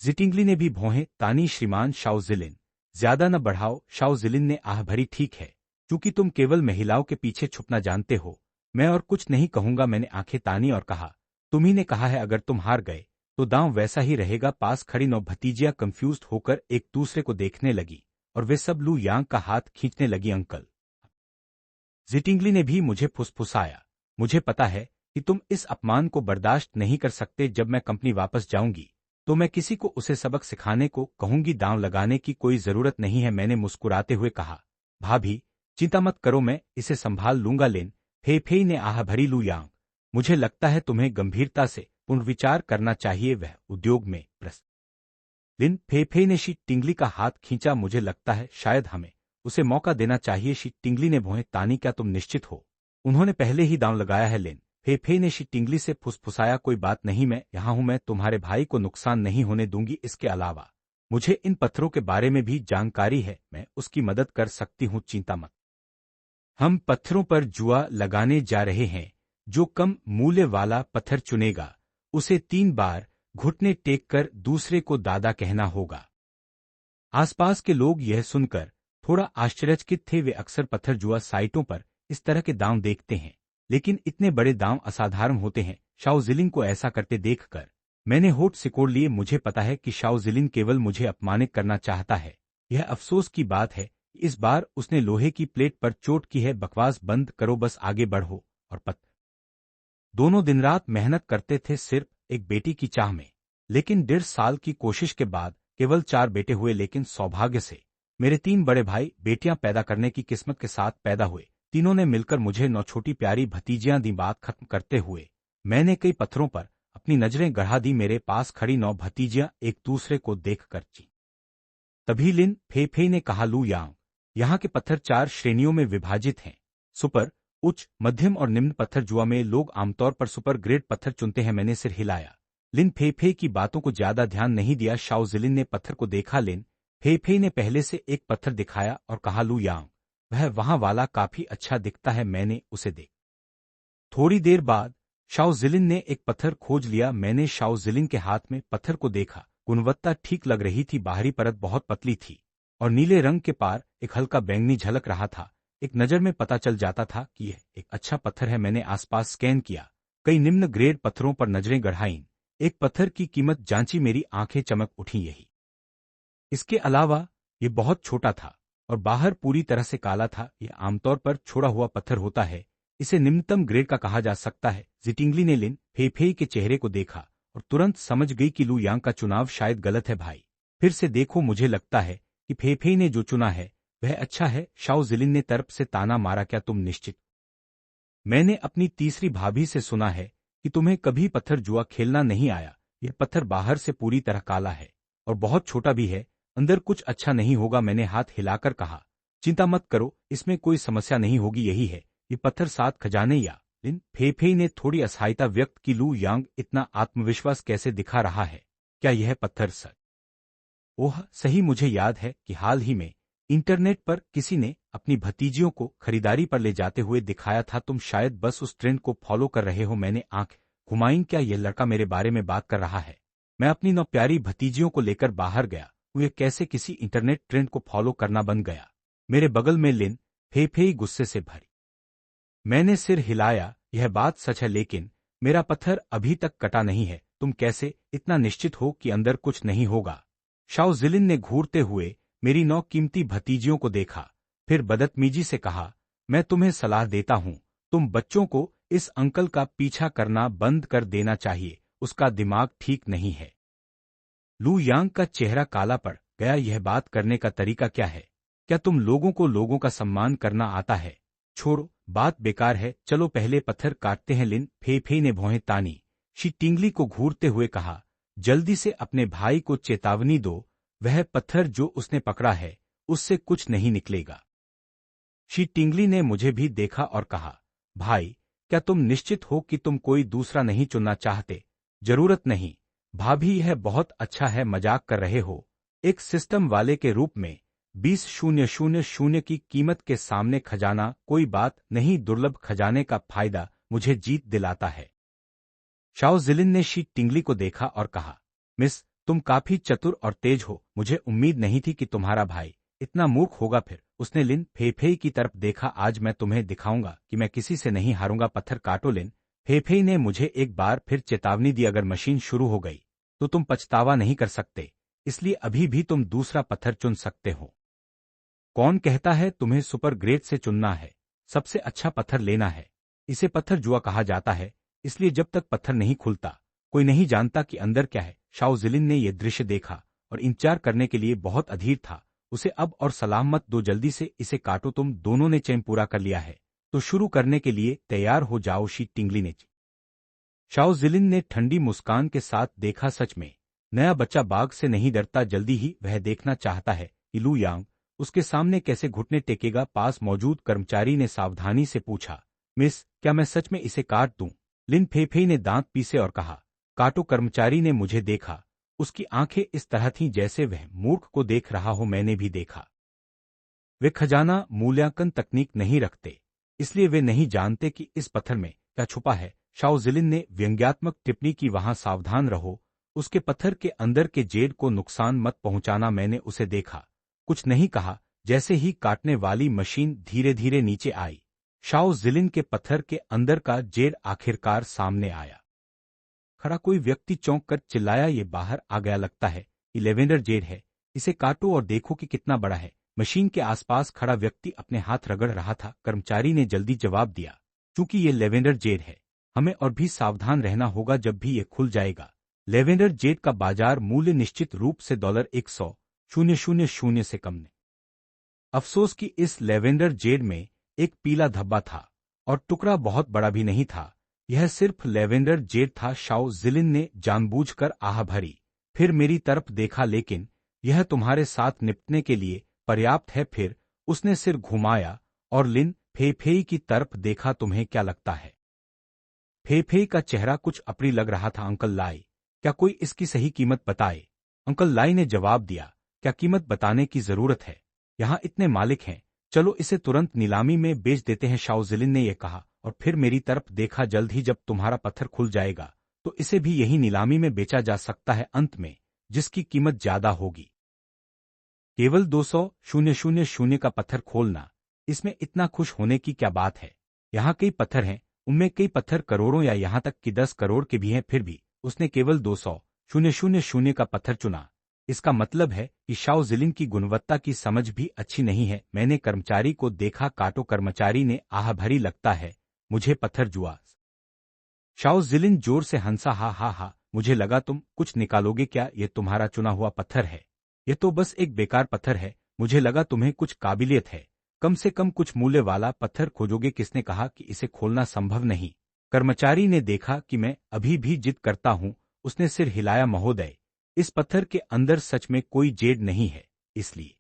जिटिंगली ने भी भौहें तानी, श्रीमान शाओ जिलिन, ज्यादा न बढ़ाओ। शाओ जिलिन ने आह भरी, ठीक है, क्योंकि तुम केवल महिलाओं के पीछे छुपना जानते हो, मैं और कुछ नहीं कहूंगा। मैंने आंखें तानी और कहा, तुम्ही ने कहा है अगर तुम हार गए तो दांव वैसा ही रहेगा। पास खड़ी 9 भतीजियां कंफ्यूज्ड होकर एक दूसरे को देखने लगी और वे सब लू यांग का हाथ खींचने लगी। अंकल, जिटिंगली ने भी मुझे फुसफुसाया, मुझे पता है कि तुम इस अपमान को बर्दाश्त नहीं कर सकते। जब मैं कंपनी वापस जाऊंगी तो मैं किसी को उसे सबक सिखाने को कहूंगी। दांव लगाने की कोई जरूरत नहीं है, मैंने मुस्कुराते हुए कहा। भाभी चिंता मत करो, मैं इसे संभाल लूंगा। लिन फेफेई ने आह भरी, लू यांग, मुझे लगता है तुम्हें गंभीरता से पुनर्विचार करना चाहिए। वह उद्योग में प्रस्त लिन फेफे ने शी टिंगली का हाथ खींचा। मुझे लगता है शायद हमें उसे मौका देना चाहिए। शी टिंगली ने भौहें तानी। क्या तुम निश्चित हो? उन्होंने पहले ही दांव लगाया है। लिन फेफे ने शी टिंगली से फुसफुसाया। कोई बात नहीं, मैं यहाँ हूं, मैं तुम्हारे भाई को नुकसान नहीं होने दूंगी। इसके अलावा मुझे इन पत्थरों के बारे में भी जानकारी है, मैं उसकी मदद कर सकती हूँ, चिंता मत। हम पत्थरों पर जुआ लगाने जा रहे हैं। जो कम मूल्य वाला पत्थर चुनेगा उसे 3 बार घुटने टेक कर दूसरे को दादा कहना होगा। आसपास के लोग यह सुनकर थोड़ा आश्चर्यचकित थे। वे अक्सर पत्थर जुआ साइटों पर इस तरह के दांव देखते हैं, लेकिन इतने बड़े दांव असाधारण होते हैं। शाओ जिलिन को ऐसा करते देखकर मैंने होठ सिकोड़ लिए। मुझे पता है कि शाओ जिलिन केवल मुझे अपमानित करना चाहता है। यह अफसोस की बात है, इस बार उसने लोहे की प्लेट पर चोट की है। बकवास बंद करो, बस आगे बढ़ो। और पत्थर दोनों दिन रात मेहनत करते थे सिर्फ एक बेटी की चाह में, लेकिन 1.5 साल की कोशिश के बाद केवल 4 बेटे हुए। लेकिन सौभाग्य से मेरे 3 बड़े भाई बेटियां पैदा करने की किस्मत के साथ पैदा हुए। तीनों ने मिलकर मुझे 9 छोटी प्यारी भतीजियां दी। बात खत्म करते हुए मैंने कई पत्थरों पर अपनी नजरें गढ़ा दी। मेरे पास खड़ी 9 भतीजियां एक दूसरे को देखकर ची। तभी लिन फेफे ने कहा, लू यांग, यहाँ के पत्थर 4 श्रेणियों में विभाजित हैं। सुपर, उच्च, मध्यम और निम्न पत्थर जुआ में लोग आमतौर पर सुपर ग्रेड पत्थर चुनते हैं। मैंने सिर हिलाया। लिन फेफे की बातों को ज्यादा ध्यान नहीं दिया। शाओ जिलिन ने पत्थर को देखा। लिन फेफे ने पहले से एक पत्थर दिखाया और कहा, लू यांग, वह वहां वाला काफी अच्छा दिखता है, मैंने उसे देख। थोड़ी देर बाद शाओ जिलिन ने एक पत्थर खोज लिया। मैंने शाओ जिलिन के हाथ में पत्थर को देखा। गुणवत्ता ठीक लग रही थी। बाहरी परत बहुत पतली थी और नीले रंग के पार एक हल्का बैंगनी झलक रहा था। एक नजर में पता चल जाता था कि यह एक अच्छा पत्थर है। मैंने आसपास स्कैन किया, कई निम्न ग्रेड पत्थरों पर नजरें गढ़ाईं। एक पत्थर की कीमत जांची, मेरी आंखें चमक उठी। यही इसके अलावा ये बहुत छोटा था और बाहर पूरी तरह से काला था। यह आमतौर पर छोड़ा हुआ पत्थर होता है, इसे निम्नतम ग्रेड का कहा जा सकता है। जिटिंगली ने लिन फेफे के चेहरे को देखा और तुरंत समझ गई कि लू यांग का चुनाव शायद गलत है। भाई, फिर से देखो, मुझे लगता है कि फेफे ने जो चुना है वह अच्छा है। शाओ जिलिन ने तरफ से ताना मारा। क्या तुम निश्चित? मैंने अपनी तीसरी भाभी से सुना है कि तुम्हें कभी पत्थर जुआ खेलना नहीं आया। यह पत्थर बाहर से पूरी तरह काला है और बहुत छोटा भी है, अंदर कुछ अच्छा नहीं होगा। मैंने हाथ हिलाकर कहा, चिंता मत करो, इसमें कोई समस्या नहीं होगी। यही है ये पत्थर 7 खजाने। या लिन फेफे ने थोड़ी असहायता व्यक्त की। लू यांग इतना आत्मविश्वास कैसे दिखा रहा है? क्या यह पत्थर सच? ओह सही, मुझे याद है कि हाल ही में इंटरनेट पर किसी ने अपनी भतीजियों को खरीदारी पर ले जाते हुए दिखाया था। तुम शायद बस उस ट्रेंड को फॉलो कर रहे हो। मैंने आंख घुमाई। क्या यह लड़का मेरे बारे में बात कर रहा है? मैं अपनी 9 प्यारी भतीजियों को लेकर बाहर गया। वे कैसे किसी इंटरनेट ट्रेंड को फॉलो करना बन गया? मेरे बगल में लिन फेफे गुस्से से भरी। मैंने सिर हिलाया। यह बात सच है, लेकिन मेरा पत्थर अभी तक कटा नहीं है। तुम कैसे इतना निश्चित हो कि अंदर कुछ नहीं होगा? शाओ जिलिन ने घूरते हुए मेरी 9 कीमती भतीजियों को देखा, फिर बदतमीजी से कहा, मैं तुम्हें सलाह देता हूं, तुम बच्चों को इस अंकल का पीछा करना बंद कर देना चाहिए, उसका दिमाग ठीक नहीं है। लू यांग का चेहरा काला पड़ गया। यह बात करने का तरीका क्या है? क्या तुम लोगों को लोगों का सम्मान करना आता है? छोड़ो, बात बेकार है, चलो पहले पत्थर काटते हैं। लिन फेफे ने भौहें तानी। शी टिंगली को घूरते हुए कहा, जल्दी से अपने भाई को चेतावनी दो, वह पत्थर जो उसने पकड़ा है उससे कुछ नहीं निकलेगा। शी टिंगली ने मुझे भी देखा और कहा, भाई, क्या तुम निश्चित हो कि तुम कोई दूसरा नहीं चुनना चाहते? जरूरत नहीं भाभी, यह बहुत अच्छा है, मजाक कर रहे हो? एक सिस्टम वाले के रूप में 20,000 की कीमत के सामने खजाना कोई बात नहीं, दुर्लभ खजाने का फायदा मुझे जीत दिलाता है। शाओ जिलिन ने शी टिंगली को देखा और कहा, मिस, तुम काफी चतुर और तेज हो, मुझे उम्मीद नहीं थी कि तुम्हारा भाई इतना मूर्ख होगा। फिर उसने लिन फेफे की तरफ देखा, आज मैं तुम्हें दिखाऊंगा कि मैं किसी से नहीं हारूंगा। पत्थर काटो। लिन फेफे ने मुझे एक बार फिर चेतावनी दी, अगर मशीन शुरू हो गई तो तुम पछतावा नहीं कर सकते, इसलिए अभी भी तुम दूसरा पत्थर चुन सकते हो। कौन कहता है तुम्हें सुपर ग्रेड से चुनना है? सबसे अच्छा पत्थर लेना है। इसे पत्थर जुआ कहा जाता है, इसलिए जब तक पत्थर नहीं खुलता कोई नहीं जानता कि अंदर क्या है। शाओ जिलिन ने यह दृश्य देखा और इंतजार करने के लिए बहुत अधीर था। उसे अब और सलाम मत दो, जल्दी से इसे काटो। तुम दोनों ने चैन पूरा कर लिया है तो शुरू करने के लिए तैयार हो जाओ। शी टिंगली ने शाओ जिलिन ने ठंडी मुस्कान के साथ देखा, सच में नया बच्चा बाघ से नहीं डरता, जल्दी ही वह देखना चाहता है कि लू यांग उसके सामने कैसे घुटने टेकेगा। पास मौजूद कर्मचारी ने सावधानी से पूछा, मिस, क्या मैं सच में इसे काट दूं? लिन फेफेई ने दांत पीसे और कहा, काटो। कर्मचारी ने मुझे देखा। उसकी आंखें इस तरह थीं जैसे वह मूर्ख को देख रहा हो। मैंने भी देखा। वे खजाना मूल्यांकन तकनीक नहीं रखते, इसलिए वे नहीं जानते कि इस पत्थर में क्या छुपा है। शाओ जिलिन ने व्यंग्यात्मक टिप्पणी की, वहां सावधान रहो, उसके पत्थर के अंदर के जेड को नुकसान मत पहुंचाना। मैंने उसे देखा, कुछ नहीं कहा। जैसे ही काटने वाली मशीन धीरे धीरे नीचे आई, शाओ जिलिन के पत्थर के अंदर का जेड आखिरकार सामने आया। खड़ा कोई व्यक्ति चौंक कर चिल्लाया, ये बाहर आ गया, लगता है ये लेवेंडर जेड है। इसे काटो और देखो कि कितना बड़ा है। मशीन के आसपास खड़ा व्यक्ति अपने हाथ रगड़ रहा था। कर्मचारी ने जल्दी जवाब दिया, चूंकि ये लेवेंडर जेड है, हमें और भी सावधान रहना होगा जब भी ये खुल जाएगा। लेवेंडर जेड का बाजार मूल्य निश्चित रूप से $100,000 से कम नहीं। अफसोस कि इस लेवेंडर जेड में एक पीला धब्बा था और टुकड़ा बहुत बड़ा भी नहीं था। यह सिर्फ लेवेंडर जेड था। शाओ जिलिन ने जानबूझकर आह भरी, फिर मेरी तरफ देखा, लेकिन यह तुम्हारे साथ निपटने के लिए पर्याप्त है। फिर उसने सिर घुमाया और लिन फेफेई की तरफ देखा। तुम्हें क्या लगता है? फेफेई का चेहरा कुछ अप्रिय लग रहा था। अंकल लाई, क्या कोई इसकी सही कीमत बताए? अंकल लाई ने जवाब दिया, क्या कीमत बताने की जरूरत है? यहाँ इतने मालिक हैं, चलो इसे तुरंत नीलामी में बेच देते हैं। शाओ जिलिन ने यह कहा और फिर मेरी तरफ देखा। जल्द ही जब तुम्हारा पत्थर खुल जाएगा तो इसे भी यही नीलामी में बेचा जा सकता है, अंत में जिसकी कीमत ज्यादा होगी। केवल 200,000 का पत्थर खोलना, इसमें इतना खुश होने की क्या बात है? यहाँ कई पत्थर हैं, उनमें कई पत्थर करोड़ों या यहाँ तक कि 10 करोड़ के भी हैं, फिर भी उसने केवल 200,000 का पत्थर चुना। इसका मतलब है कि शाओ जिलिन की गुणवत्ता की समझ भी अच्छी नहीं है। मैंने कर्मचारी को देखा। काटो। कर्मचारी ने आह भरी, लगता है मुझे पत्थर जुआ। शाओ जिलिन जोर से हंसा, हा हा हा, मुझे लगा तुम कुछ निकालोगे। क्या ये तुम्हारा चुना हुआ पत्थर है? ये तो बस एक बेकार पत्थर है। मुझे लगा तुम्हें कुछ काबिलियत है, कम से कम कुछ मूल्य वाला पत्थर खोजोगे। किसने कहा कि इसे खोलना संभव नहीं? कर्मचारी ने देखा कि मैं अभी भी जिद करता हूं। उसने सिर हिलाया, महोदय, इस पत्थर के अंदर सच में कोई जेड नहीं है, इसलिए।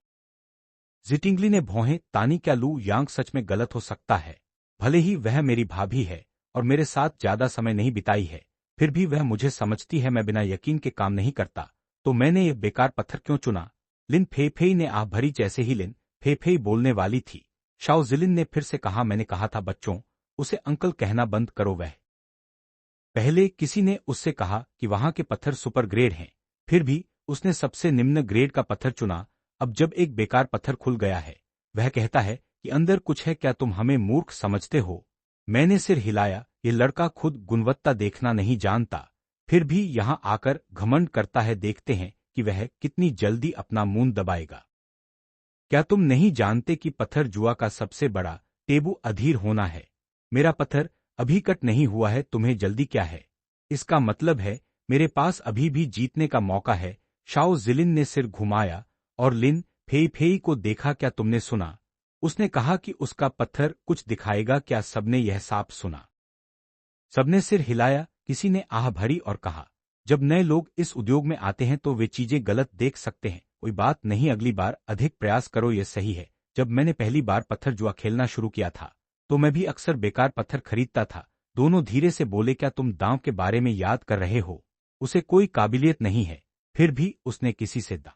जिटिंगली ने भौहें तानी, क्या लू यांग सच में गलत हो सकता है? भले ही वह मेरी भाभी है और मेरे साथ ज्यादा समय नहीं बिताई है, फिर भी वह मुझे समझती है। मैं बिना यकीन के काम नहीं करता, तो मैंने यह बेकार पत्थर क्यों चुना? लिन फेफेई ने आह भरी। जैसे ही लिन फेफेई बोलने वाली थी, शाओ जिलिन ने फिर से कहा, मैंने कहा था बच्चों, उसे अंकल कहना बंद करो। वह पहले किसी ने उससे कहा कि वहां के पत्थर सुपर ग्रेड हैं, फिर भी उसने सबसे निम्न ग्रेड का पत्थर चुना। अब जब एक बेकार पत्थर खुल गया है, वह कहता है कि अंदर कुछ है। क्या तुम हमें मूर्ख समझते हो? मैंने सिर हिलाया। ये लड़का खुद गुणवत्ता देखना नहीं जानता, फिर भी यहां आकर घमंड करता है। देखते हैं कि वह कितनी जल्दी अपना मुंह दबाएगा। क्या तुम नहीं जानते कि पत्थर जुआ का सबसे बड़ा टेबू अधीर होना है? मेरा पत्थर अभी कट नहीं हुआ है, तुम्हें जल्दी क्या है? इसका मतलब है मेरे पास अभी भी जीतने का मौका है। शाओ जिलिन ने सिर घुमाया और लिन फेई को देखा। क्या तुमने सुना? उसने कहा कि उसका पत्थर कुछ दिखाएगा। क्या सबने यह साफ सुना? सबने सिर हिलाया। किसी ने आह भरी और कहा, जब नए लोग इस उद्योग में आते हैं तो वे चीजें गलत देख सकते हैं। कोई बात नहीं, अगली बार अधिक प्रयास करो। ये सही है। जब मैंने पहली बार पत्थर जुआ खेलना शुरू किया था तो मैं भी अक्सर बेकार पत्थर खरीदता था। दोनों धीरे से बोले, क्या तुम दांव के बारे में याद कर रहे हो? उसे कोई काबिलियत नहीं है, फिर भी उसने किसी से दा।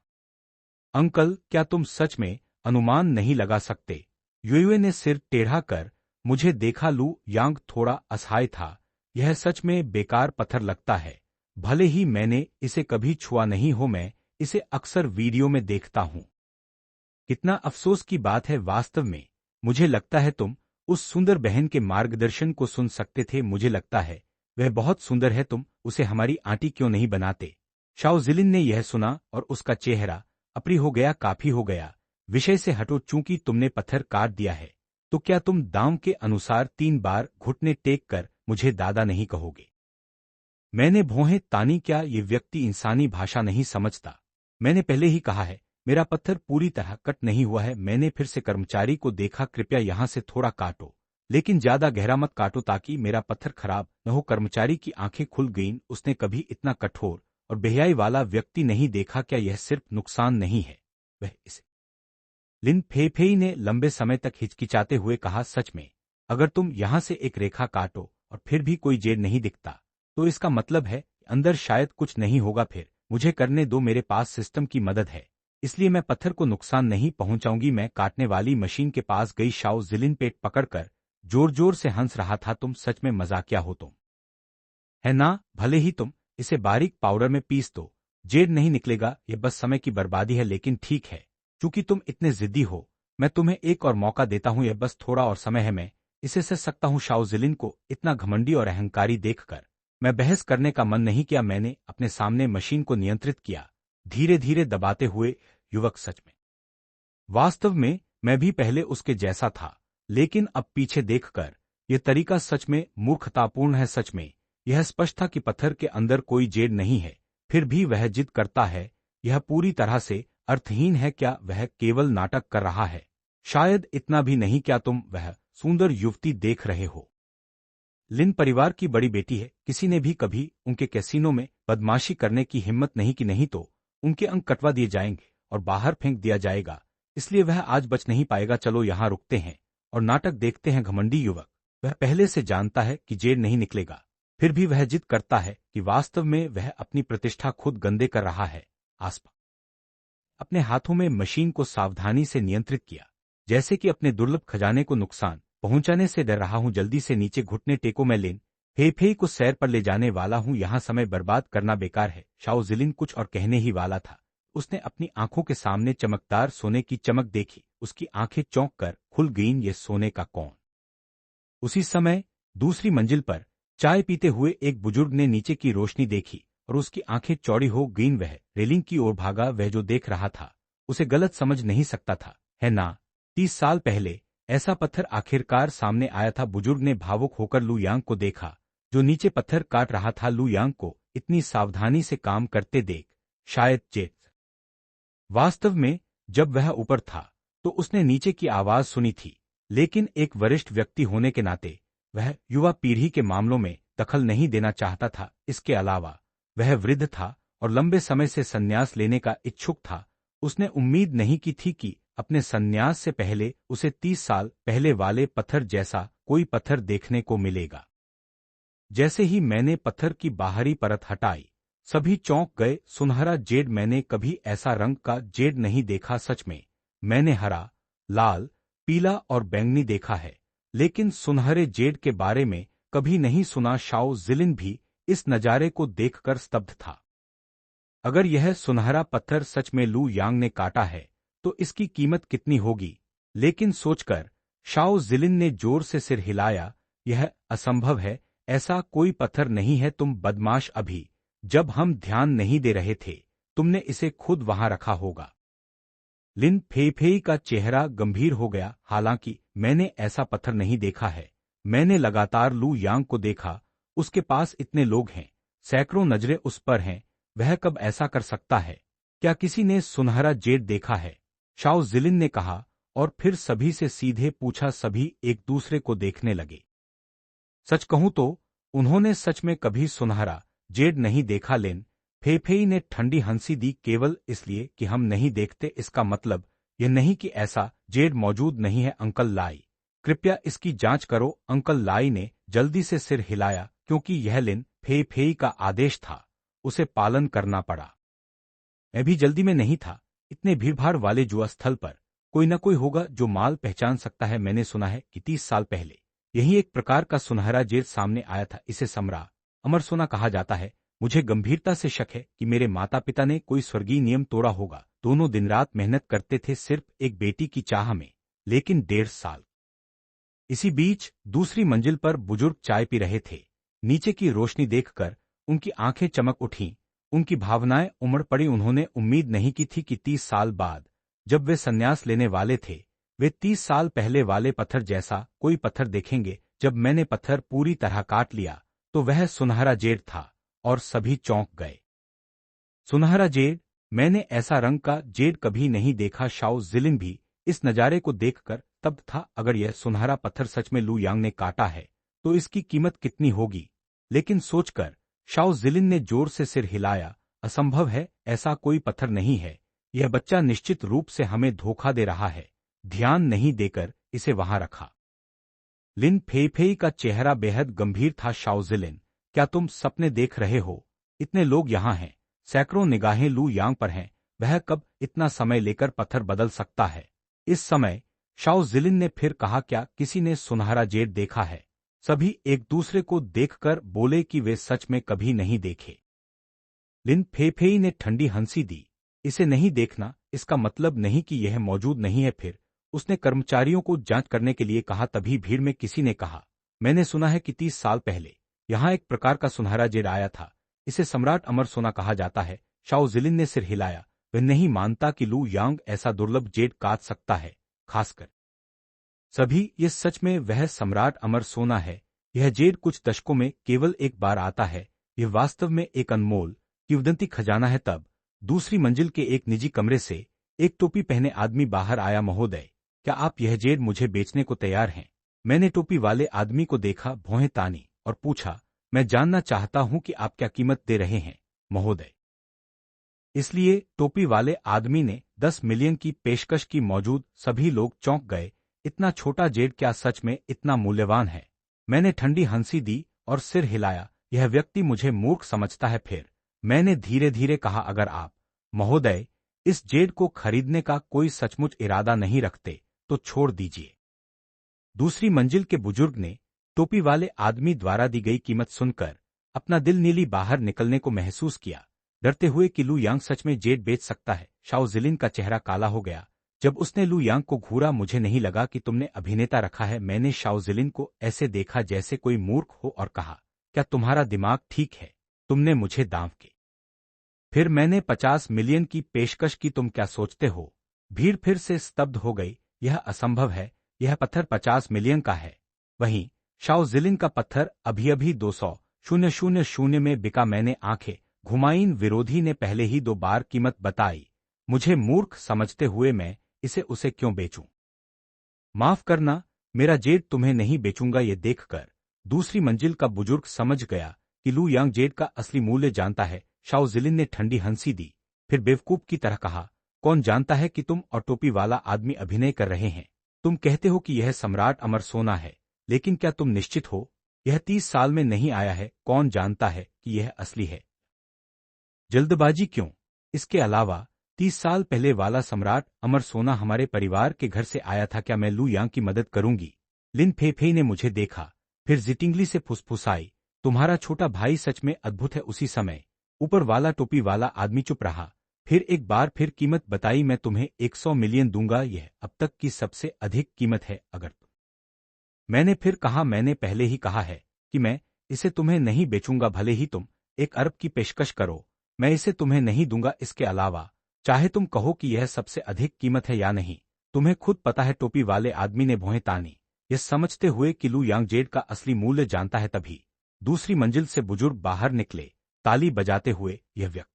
अंकल, क्या तुम सच में अनुमान नहीं लगा सकते? युए ने सिर टेढ़ा कर मुझे देखा। लू यांग थोड़ा असहाय था। यह सच में बेकार पत्थर लगता है, भले ही मैंने इसे कभी छुआ नहीं हो। मैं इसे अक्सर वीडियो में देखता हूं। कितना अफसोस की बात है। वास्तव में मुझे लगता है तुम उस सुंदर बहन के मार्गदर्शन को सुन सकते थे। मुझे लगता है वह बहुत सुंदर है, तुम उसे हमारी आंटी क्यों नहीं बनाते? शाओ जिलिन ने यह सुना और उसका चेहरा अप्रिय हो गया। काफी हो गया, विषय से हटो। चूंकि तुमने पत्थर काट दिया है तो क्या तुम दांव के अनुसार 3 बार घुटने टेक कर मुझे दादा नहीं कहोगे? मैंने भौहें तानी। क्या ये व्यक्ति इंसानी भाषा नहीं समझता? मैंने पहले ही कहा है, मेरा पत्थर पूरी तरह कट नहीं हुआ है। मैंने फिर से कर्मचारी को देखा। कृपया यहां से थोड़ा काटो, लेकिन ज्यादा गहरा मत काटो ताकि मेरा पत्थर खराब न हो। कर्मचारी की आंखें खुल गईं। उसने कभी इतना कठोर और बेहयाई वाला व्यक्ति नहीं देखा क्या यह सिर्फ नुकसान नहीं है, वह इसे। लिन फेफेई ने लंबे समय तक हिचकिचाते हुए कहा, सच में, अगर तुम यहां से एक रेखा काटो और फिर भी कोई जेड नहीं दिखता, तो इसका मतलब है अंदर शायद कुछ नहीं होगा। फिर मुझे करने दो, मेरे पास सिस्टम की मदद है, इसलिए मैं पत्थर को नुकसान नहीं पहुंचाऊंगी। मैं काटने वाली मशीन के पास गई। शाओ जिलिन पेट पकड़कर जोर जोर से हंस रहा था। तुम सच में मजाकिया हो तुम, है ना? भले ही तुम इसे बारीक पाउडर में पीस दो, जेड नहीं निकलेगा, यह बस समय की बर्बादी है। लेकिन ठीक है, चूंकि तुम इतने जिद्दी हो, मैं तुम्हें एक और मौका देता हूं। यह बस थोड़ा और समय है, मैं इसे सह सकता हूं। शाओ जिलिन को इतना घमंडी और अहंकारी देखकर मैं बहस करने का मन नहीं किया। मैंने अपने सामने मशीन को नियंत्रित किया, धीरे धीरे दबाते हुए। युवक, सच में, वास्तव में मैं भी पहले उसके जैसा था, लेकिन अब पीछे देखकर यह तरीका सच में मूर्खतापूर्ण है। सच में यह स्पष्ट था कि पत्थर के अंदर कोई जेड नहीं है, फिर भी वह जिद करता है। यह पूरी तरह से अर्थहीन है। क्या वह केवल नाटक कर रहा है? शायद इतना भी नहीं। क्या तुम वह सुंदर युवती देख रहे हो? लिन परिवार की बड़ी बेटी है। किसी ने भी कभी उनके कैसीनो में बदमाशी करने की हिम्मत नहीं की, नहीं तो उनके अंक कटवा दिए जाएंगे और बाहर फेंक दिया जाएगा। इसलिए वह आज बच नहीं पाएगा। चलो यहाँ रुकते हैं और नाटक देखते हैं। घमंडी युवक, वह पहले से जानता है कि जेड नहीं निकलेगा, फिर भी वह जिद करता है कि वास्तव में वह अपनी प्रतिष्ठा खुद गंदे कर रहा है। आसपास अपने हाथों में मशीन को सावधानी से नियंत्रित किया, जैसे कि अपने दुर्लभ खजाने को नुकसान पहुंचाने से डर रहा हूं। जल्दी से नीचे घुटने टेको। मैं लिन फेफेई को सैर पर ले जाने वाला हूं, यहां समय बर्बाद करना बेकार है। शाओ जिलिन कुछ और कहने ही वाला था, उसने अपनी आंखों के सामने चमकदार सोने की चमक देखी। उसकी आंखें चौंक कर खुल गईं। ये सोने का कौन? उसी समय दूसरी मंजिल पर चाय पीते हुए एक बुजुर्ग ने नीचे की रोशनी देखी और उसकी आंखें चौड़ी हो गईं। वह रेलिंग की ओर भागा। वह जो देख रहा था उसे गलत समझ नहीं सकता था, है ना? 30 साल पहले ऐसा पत्थर आखिरकार सामने आया था। बुजुर्ग ने भावुक होकर लू यांग को देखा, जो नीचे पत्थर काट रहा था। लू यांग को इतनी सावधानी से काम करते देख शायद जेट। वास्तव में जब वह ऊपर था तो उसने नीचे की आवाज सुनी थी, लेकिन एक वरिष्ठ व्यक्ति होने के नाते वह युवा पीढ़ी के मामलों में दखल नहीं देना चाहता था। इसके अलावा वह वृद्ध था और लंबे समय से संन्यास लेने का इच्छुक था। उसने उम्मीद नहीं की थी कि अपने संन्यास से पहले उसे 30 साल पहले वाले पत्थर जैसा कोई पत्थर देखने को मिलेगा। जैसे ही मैंने पत्थर की बाहरी परत हटाई, सभी चौंक गए। सुनहरा जेड, मैंने कभी ऐसा रंग का जेड नहीं देखा। सच में, मैंने हरा, लाल, पीला और बैंगनी देखा है, लेकिन सुनहरे जेड के बारे में कभी नहीं सुना। शाओ जिलिन भी इस नजारे को देखकर स्तब्ध था। अगर यह सुनहरा पत्थर सच में लू यांग ने काटा है तो इसकी कीमत कितनी होगी? लेकिन सोचकर शाओ जिलिन ने जोर से सिर हिलाया। यह असंभव है, ऐसा कोई पत्थर नहीं है। तुम बदमाश, अभी जब हम ध्यान नहीं दे रहे थे तुमने इसे खुद वहां रखा होगा। लिन फेफेई का चेहरा गंभीर हो गया। हालांकि मैंने ऐसा पत्थर नहीं देखा है। मैंने लगातार लू यांग को देखा, उसके पास इतने लोग हैं, सैकड़ों नजरें उस पर हैं, वह कब ऐसा कर सकता है? क्या किसी ने सुनहरा जेड देखा है? शाओ जिलिन ने कहा और फिर सभी से सीधे पूछा। सभी एक दूसरे को देखने लगे। सच कहूं तो उन्होंने सच में कभी सुनहरा जेड नहीं देखा। लिन फेफेई ने ठंडी हंसी दी। केवल इसलिए कि हम नहीं देखते इसका मतलब यह नहीं कि ऐसा जेड मौजूद नहीं है। अंकल लाई, कृपया इसकी जांच करो। अंकल लाई ने जल्दी से सिर हिलाया, क्योंकि यह लिन फेफेई का आदेश था, उसे पालन करना पड़ा। मैं भी जल्दी में नहीं था। इतने भीड़भाड़ वाले जुआ स्थल पर कोई न कोई होगा जो माल पहचान सकता है। मैंने सुना है कि 30 साल पहले यही एक प्रकार का सुनहरा जेड सामने आया था। इसे समरा अमर सोना कहा जाता है। मुझे गंभीरता से शक है कि मेरे माता पिता ने कोई स्वर्गीय नियम तोड़ा होगा। दोनों दिन रात मेहनत करते थे सिर्फ एक बेटी की चाह में, लेकिन 1.5 साल। इसी बीच दूसरी मंजिल पर बुजुर्ग चाय पी रहे थे। नीचे की रोशनी देखकर उनकी आंखें चमक उठीं, उनकी भावनाएं उमड़ पड़ी। उन्होंने उम्मीद नहीं की थी कि 30 साल बाद जब वे संन्यास लेने वाले थे, वे 30 साल पहले वाले पत्थर जैसा कोई पत्थर देखेंगे। जब मैंने पत्थर पूरी तरह काट लिया तो वह सुनहरा जेड था और सभी चौंक गए। सुनहरा जेड, मैंने ऐसा रंग का जेड कभी नहीं देखा। शाओ जिलिन भी इस नजारे को देखकर स्तब्ध था। अगर यह सुनहरा पत्थर सच में लू यांग ने काटा है तो इसकी कीमत कितनी होगी? लेकिन सोचकर शाओ जिलिन ने जोर से सिर हिलाया। असंभव है, ऐसा कोई पत्थर नहीं है। यह बच्चा निश्चित रूप से हमें धोखा दे रहा है। ध्यान नहीं देकर इसे वहां रखा। लिन फेइफेई का चेहरा बेहद गंभीर था। शाओजिलिन, क्या तुम सपने देख रहे हो? इतने लोग यहाँ हैं, सैकड़ों निगाहें लू यांग पर हैं। वह कब इतना समय लेकर पत्थर बदल सकता है? इस समय शाओजिलिन ने फिर कहा, क्या किसी ने सुनहरा जेड देखा है? सभी एक दूसरे को देखकर बोले कि वे सच में कभी नहीं देखे। लिन फेफेई ने ठंडी हंसी दी। इसे नहीं देखना इसका मतलब नहीं कि यह मौजूद नहीं है। फिर उसने कर्मचारियों को जांच करने के लिए कहा। तभी भीड़ में किसी ने कहा, मैंने सुना है कि 30 साल पहले यहां एक प्रकार का सुनहरा जेड आया था। इसे सम्राट अमर सोना कहा जाता है। शाओजिलिन ने सिर हिलाया। वह नहीं मानता कि लू यांग ऐसा दुर्लभ जेड काट सकता है, खासकर सभी। ये सच में वह सम्राट अमर सोना है। यह जेड कुछ दशकों में केवल एक बार आता है। यह वास्तव में एक अनमोल किंवदंती खजाना है। तब दूसरी मंजिल के एक निजी कमरे से एक टोपी पहने आदमी बाहर आया। महोदय, क्या आप यह जेड मुझे बेचने को तैयार हैं? मैंने टोपी वाले आदमी को देखा, भौहें तानी और पूछा, मैं जानना चाहता हूं कि आप क्या कीमत दे रहे हैं, महोदय। इसलिए टोपी वाले आदमी ने 10 मिलियन की पेशकश की। मौजूद सभी लोग चौंक गए। इतना छोटा जेड क्या सच में इतना मूल्यवान है? मैंने ठंडी हंसी दी और सिर हिलाया। यह व्यक्ति मुझे मूर्ख समझता है। फिर मैंने धीरे धीरे कहा, अगर आप, महोदय, इस जेड को खरीदने का कोई सचमुच इरादा नहीं रखते तो छोड़ दीजिए। दूसरी मंजिल के बुजुर्ग ने टोपी वाले आदमी द्वारा दी गई कीमत सुनकर अपना दिल नीली बाहर निकलने को महसूस किया, डरते हुए कि लू यांग सच में जेड बेच सकता है। शाओजिलिन का चेहरा काला हो गया जब उसने लू यांग को घूरा। मुझे नहीं लगा कि तुमने अभिनेता रखा है। मैंने शाओजिलिन को ऐसे देखा जैसे कोई मूर्ख हो और कहा, क्या तुम्हारा दिमाग ठीक है? तुमने मुझे दांव के फिर मैंने 50 मिलियन की पेशकश की। तुम क्या सोचते हो? भीड़ फिर से स्तब्ध हो गई। यह असंभव है, यह पत्थर 50 मिलियन का है। वहीं शाओजिलिन का पत्थर अभी अभी 200,000 में बिका। मैंने आंखें घुमाईं। विरोधी ने पहले ही 2 बार कीमत बताई। मुझे मूर्ख समझते हुए मैं इसे उसे क्यों बेचूं? माफ करना, मेरा जेड तुम्हें नहीं बेचूंगा। ये देखकर दूसरी मंजिल का बुजुर्ग समझ गया कि लू यांग जेड का असली मूल्य जानता है। शाओजिलिन ने ठंडी हंसी दी, फिर बेवकूफ की तरह कहा, कौन जानता है कि तुम और टोपी वाला आदमी अभिनय कर रहे हैं? तुम कहते हो कि यह सम्राट अमर सोना है, लेकिन क्या तुम निश्चित हो? यह 30 साल में नहीं आया है। कौन जानता है कि यह असली है? जल्दबाजी क्यों? इसके अलावा 30 साल पहले वाला सम्राट अमर सोना हमारे परिवार के घर से आया था। क्या मैं लू यांग की मदद करूंगी? लिन फेफेई ने मुझे देखा, फिर जिटिंगली से फुसफुसाई, तुम्हारा छोटा भाई सच में अद्भुत है। उसी समय ऊपर वाला टोपी वाला आदमी चुप रहा। फिर एक बार फिर कीमत बताई। मैं तुम्हें 100 मिलियन दूंगा। यह अब तक की सबसे अधिक कीमत है। अगर मैंने फिर कहा, मैंने पहले ही कहा है कि मैं इसे तुम्हें नहीं बेचूंगा। भले ही तुम 1 अरब की पेशकश करो, मैं इसे तुम्हें नहीं दूंगा। इसके अलावा चाहे तुम कहो कि यह सबसे अधिक कीमत है या नहीं, तुम्हें खुद पता है। टोपी वाले आदमी ने भौहें तानी, यह समझते हुए कि लू यांग जेड का असली मूल्य जानता है। तभी दूसरी मंजिल से बुजुर्ग बाहर निकले, ताली बजाते हुए। यह व्यक्ति,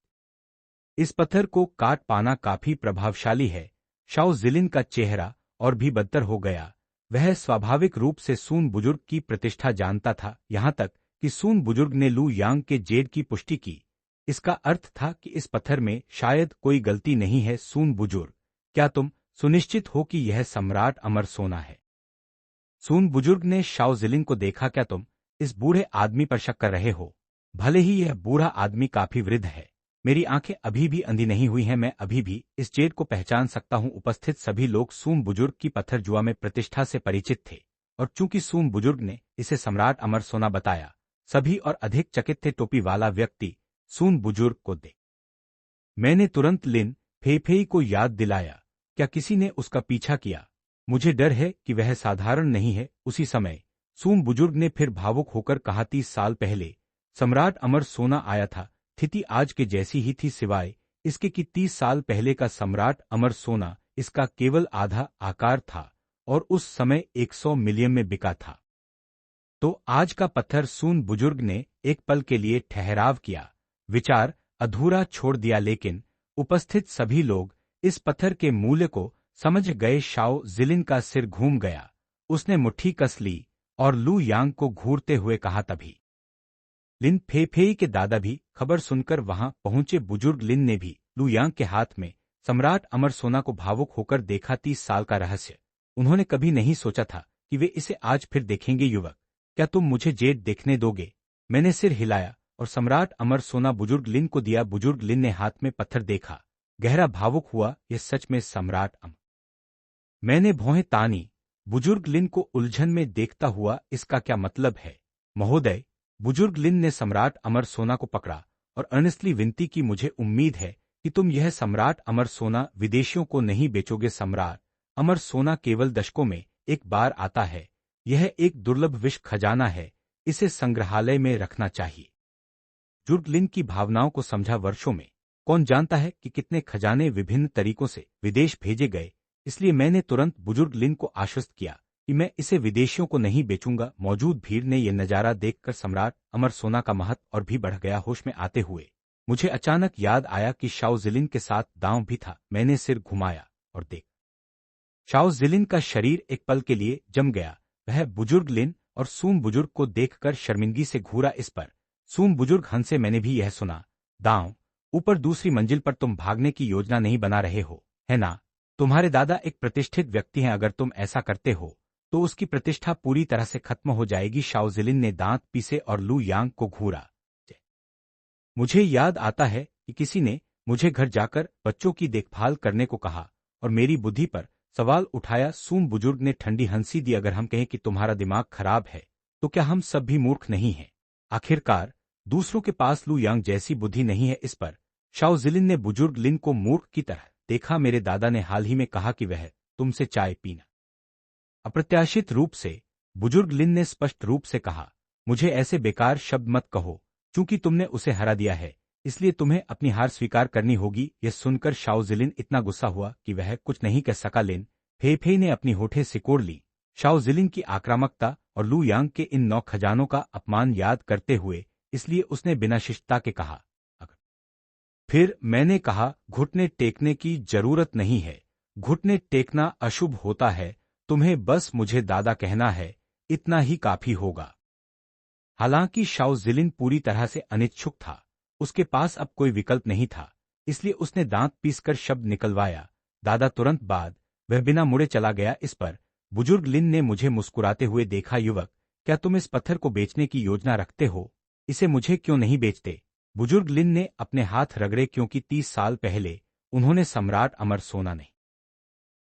इस पत्थर को काट पाना काफी प्रभावशाली है। शाओजिलिन का चेहरा और भी बदतर हो गया। वह स्वाभाविक रूप से सून बुजुर्ग की प्रतिष्ठा जानता था, यहां तक कि सून बुजुर्ग ने लू यांग के जेड की पुष्टि की। इसका अर्थ था कि इस पत्थर में शायद कोई गलती नहीं है। सून बुजुर्ग, क्या तुम सुनिश्चित हो कि यह सम्राट अमर सोना है? सून बुजुर्ग ने शाओजिलिन को देखा, क्या तुम इस बूढ़े आदमी पर शक कर रहे हो? भले ही यह बूढ़ा आदमी काफी वृद्ध है, मेरी आंखें अभी भी अंधी नहीं हुई हैं। मैं अभी भी इस जेड को पहचान सकता हूं। उपस्थित सभी लोग सून बुजुर्ग की पत्थर जुआ में प्रतिष्ठा से परिचित थे, और चूंकि सून बुजुर्ग ने इसे सम्राट अमर सोना बताया, सभी और अधिक चकित थे। टोपी वाला व्यक्ति सून बुजुर्ग को दे मैंने तुरंत लिन फेफेई को याद दिलाया, क्या किसी ने उसका पीछा किया? मुझे डर है कि वह साधारण नहीं है। उसी समय सून बुजुर्ग ने फिर भावुक होकर कहा, 30 साल पहले सम्राट अमर सोना आया था। स्थिति आज के जैसी ही थी, सिवाय इसके कि 30 साल पहले का सम्राट अमर सोना इसका केवल आधा आकार था और उस समय 100 मिलियन में बिका था। तो आज का पत्थर? सून बुजुर्ग ने एक पल के लिए ठहराव किया, विचार अधूरा छोड़ दिया। लेकिन उपस्थित सभी लोग इस पत्थर के मूल्य को समझ गए। शाओजिलिन का सिर घूम गया। उसने मुट्ठी कस ली और लू यांग को घूरते हुए कहा, तभी लिन फेफेई के दादा भी खबर सुनकर वहां पहुंचे। बुजुर्ग लिन ने भी लू यांग के हाथ में सम्राट अमर सोना को भावुक होकर देखा। 30 साल का रहस्य उन्होंने कभी नहीं सोचा था कि वे इसे आज फिर देखेंगे। युवक, क्या तुम मुझे जेड देखने दोगे? मैंने सिर हिलाया और सम्राट अमर सोना बुजुर्ग लिन को दिया। बुजुर्ग लिन ने हाथ में पत्थर देखा, गहरा भावुक हुआ। यह सच में सम्राट अमर? मैंने भौहें तानी, बुजुर्ग लिन को उलझन में देखता हुआ। इसका क्या मतलब है महोदय? बुजुर्ग लिन ने सम्राट अमर सोना को पकड़ा और अर्नेस्टली विनती की, मुझे उम्मीद है कि तुम यह सम्राट अमर सोना विदेशियों को नहीं बेचोगे। सम्राट अमर सोना केवल दशकों में एक बार आता है। यह एक दुर्लभ विश्व खजाना है, इसे संग्रहालय में रखना चाहिए। बुजुर्ग लिन की भावनाओं को समझा। वर्षों में कौन जानता है कि कितने खजाने विभिन्न तरीकों से विदेश भेजे गए। इसलिए मैंने तुरंत बुजुर्ग लिन को आश्वस्त किया कि मैं इसे विदेशियों को नहीं बेचूंगा। मौजूद भीड़ ने यह नजारा देखकर सम्राट अमर सोना का महत्व और भी बढ़ गया। होश में आते हुए मुझे अचानक याद आया कि शाओ जिलिन के साथ दांव भी था। मैंने सिर घुमाया और देख, शाओ जिलिन का शरीर एक पल के लिए जम गया। वह बुजुर्ग लिन और सूम बुजुर्ग को देखकर शर्मिंदगी से घूरा। इस पर सूम बुजुर्ग हंसे, मैंने भी यह सुना। दांव ऊपर दूसरी मंजिल पर तुम भागने की योजना नहीं बना रहे हो, है ना? तुम्हारे दादा एक प्रतिष्ठित व्यक्ति हैं, अगर तुम ऐसा करते हो तो उसकी प्रतिष्ठा पूरी तरह से खत्म हो जाएगी। शाओ जिलिन ने दांत पीसे और लू यांग को घूरा। मुझे याद आता है कि किसी ने मुझे घर जाकर बच्चों की देखभाल करने को कहा और मेरी बुद्धि पर सवाल उठाया। सूम बुजुर्ग ने ठंडी हंसी दी, अगर हम कहें कि तुम्हारा दिमाग खराब है तो क्या हम सब भी मूर्ख नहीं हैं? आखिरकार दूसरों के पास लू यांग जैसी बुद्धि नहीं है। इस पर शाओ जिलिन ने बुजुर्ग लिन को मूर्ख की तरह देखा। मेरे दादा ने हाल ही में कहा कि वह तुमसे चाय पीना। अप्रत्याशित रूप से बुजुर्ग लिन ने स्पष्ट रूप से कहा, मुझे ऐसे बेकार शब्द मत कहो। चूंकि तुमने उसे हरा दिया है इसलिए तुम्हें अपनी हार स्वीकार करनी होगी। यह सुनकर शाओ जिलिन इतना गुस्सा हुआ कि वह कुछ नहीं कह सका। लिन फेफे ने अपनी होठें सिकोड़ ली। शाओ जिलिन की आक्रामकता और लू यांग के इन 9 खजानों का अपमान याद करते हुए इसलिए उसने बिना शिष्टता के कहा, फिर मैंने कहा, घुटने टेकने की जरूरत नहीं है। घुटने टेकना अशुभ होता है। तुम्हें बस मुझे दादा कहना है, इतना ही काफी होगा। हालांकि शाओ जिलिन पूरी तरह से अनिच्छुक था, उसके पास अब कोई विकल्प नहीं था, इसलिए उसने दांत पीसकर शब्द निकलवाया, दादा। तुरंत बाद वह बिना मुड़े चला गया। इस पर बुजुर्ग लिन ने मुझे मुस्कुराते हुए देखा, युवक, क्या तुम इस पत्थर को बेचने की योजना रखते हो? इसे मुझे क्यों नहीं बेचते? बुजुर्ग लिन ने अपने हाथ रगड़े, क्योंकि 30 साल पहले उन्होंने सम्राट अमर सोना नहीं।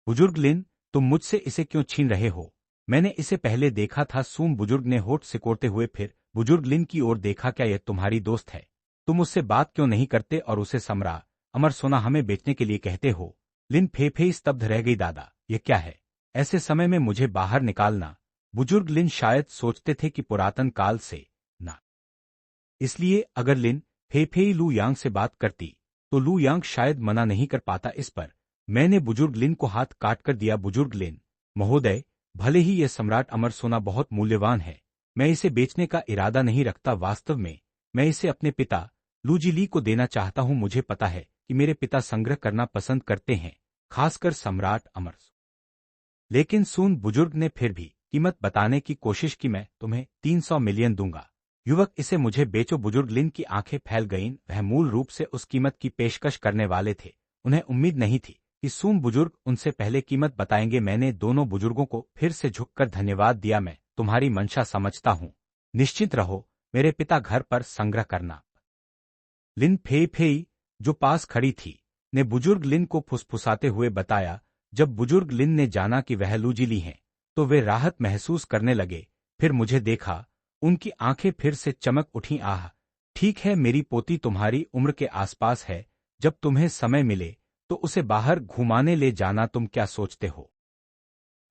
बुजुर्ग लिन, तुम मुझसे इसे क्यों छीन रहे हो? मैंने इसे पहले देखा था। सूम बुजुर्ग ने होठ सिकोड़ते हुए फिर बुजुर्ग लिन की ओर देखा, क्या यह तुम्हारी दोस्त है? तुम उससे बात क्यों नहीं करते और उसे सम्राट अमर सोना हमें बेचने के लिए कहते हो? लिन फेफे स्तब्ध रह गई। दादा, यह क्या है? ऐसे समय में मुझे बाहर निकालना। बुजुर्ग लिन शायद सोचते थे कि पुरातन काल से ना, इसलिए अगर लिन फेफे लू यांग से बात करती तो लू यांग शायद मना नहीं कर पाता। इस पर मैंने बुजुर्ग लिन को हाथ काट कर दिया। बुजुर्ग लिन महोदय, भले ही यह सम्राट अमर सोना बहुत मूल्यवान है, मैं इसे बेचने का इरादा नहीं रखता। वास्तव में मैं इसे अपने पिता लू जिली को देना चाहता हूं। मुझे पता है कि मेरे पिता संग्रह करना पसंद करते हैं, खासकर सम्राट अमर। लेकिन सून बुजुर्ग ने फिर भी कीमत बताने की कोशिश की। मैं तुम्हें 300 मिलियन दूंगा। युवक, इसे मुझे बेचो। बुजुर्ग लिन की आंखें फैल गईं। वह मूल रूप से उस कीमत की पेशकश करने वाले थे। उन्हें उम्मीद नहीं थी कि सूम बुजुर्ग उनसे पहले कीमत बताएंगे। मैंने दोनों बुजुर्गों को फिर से झुककर धन्यवाद दिया। मैं तुम्हारी मंशा समझता हूं, निश्चित रहो, मेरे पिता घर पर संग्रह करना। लिन फेई, जो पास खड़ी थी, ने बुजुर्ग लिन को फुसफुसाते हुए बताया। जब बुजुर्ग लिन ने जाना कि वह लूजिली हैं, तो वे राहत महसूस करने लगे। फिर मुझे देखा, उनकी आंखें फिर से चमक उठी। आह, ठीक है मेरी पोती, तुम्हारी उम्र के आसपास है। जब तुम्हें समय मिले तो उसे बाहर घुमाने ले जाना। तुम क्या सोचते हो?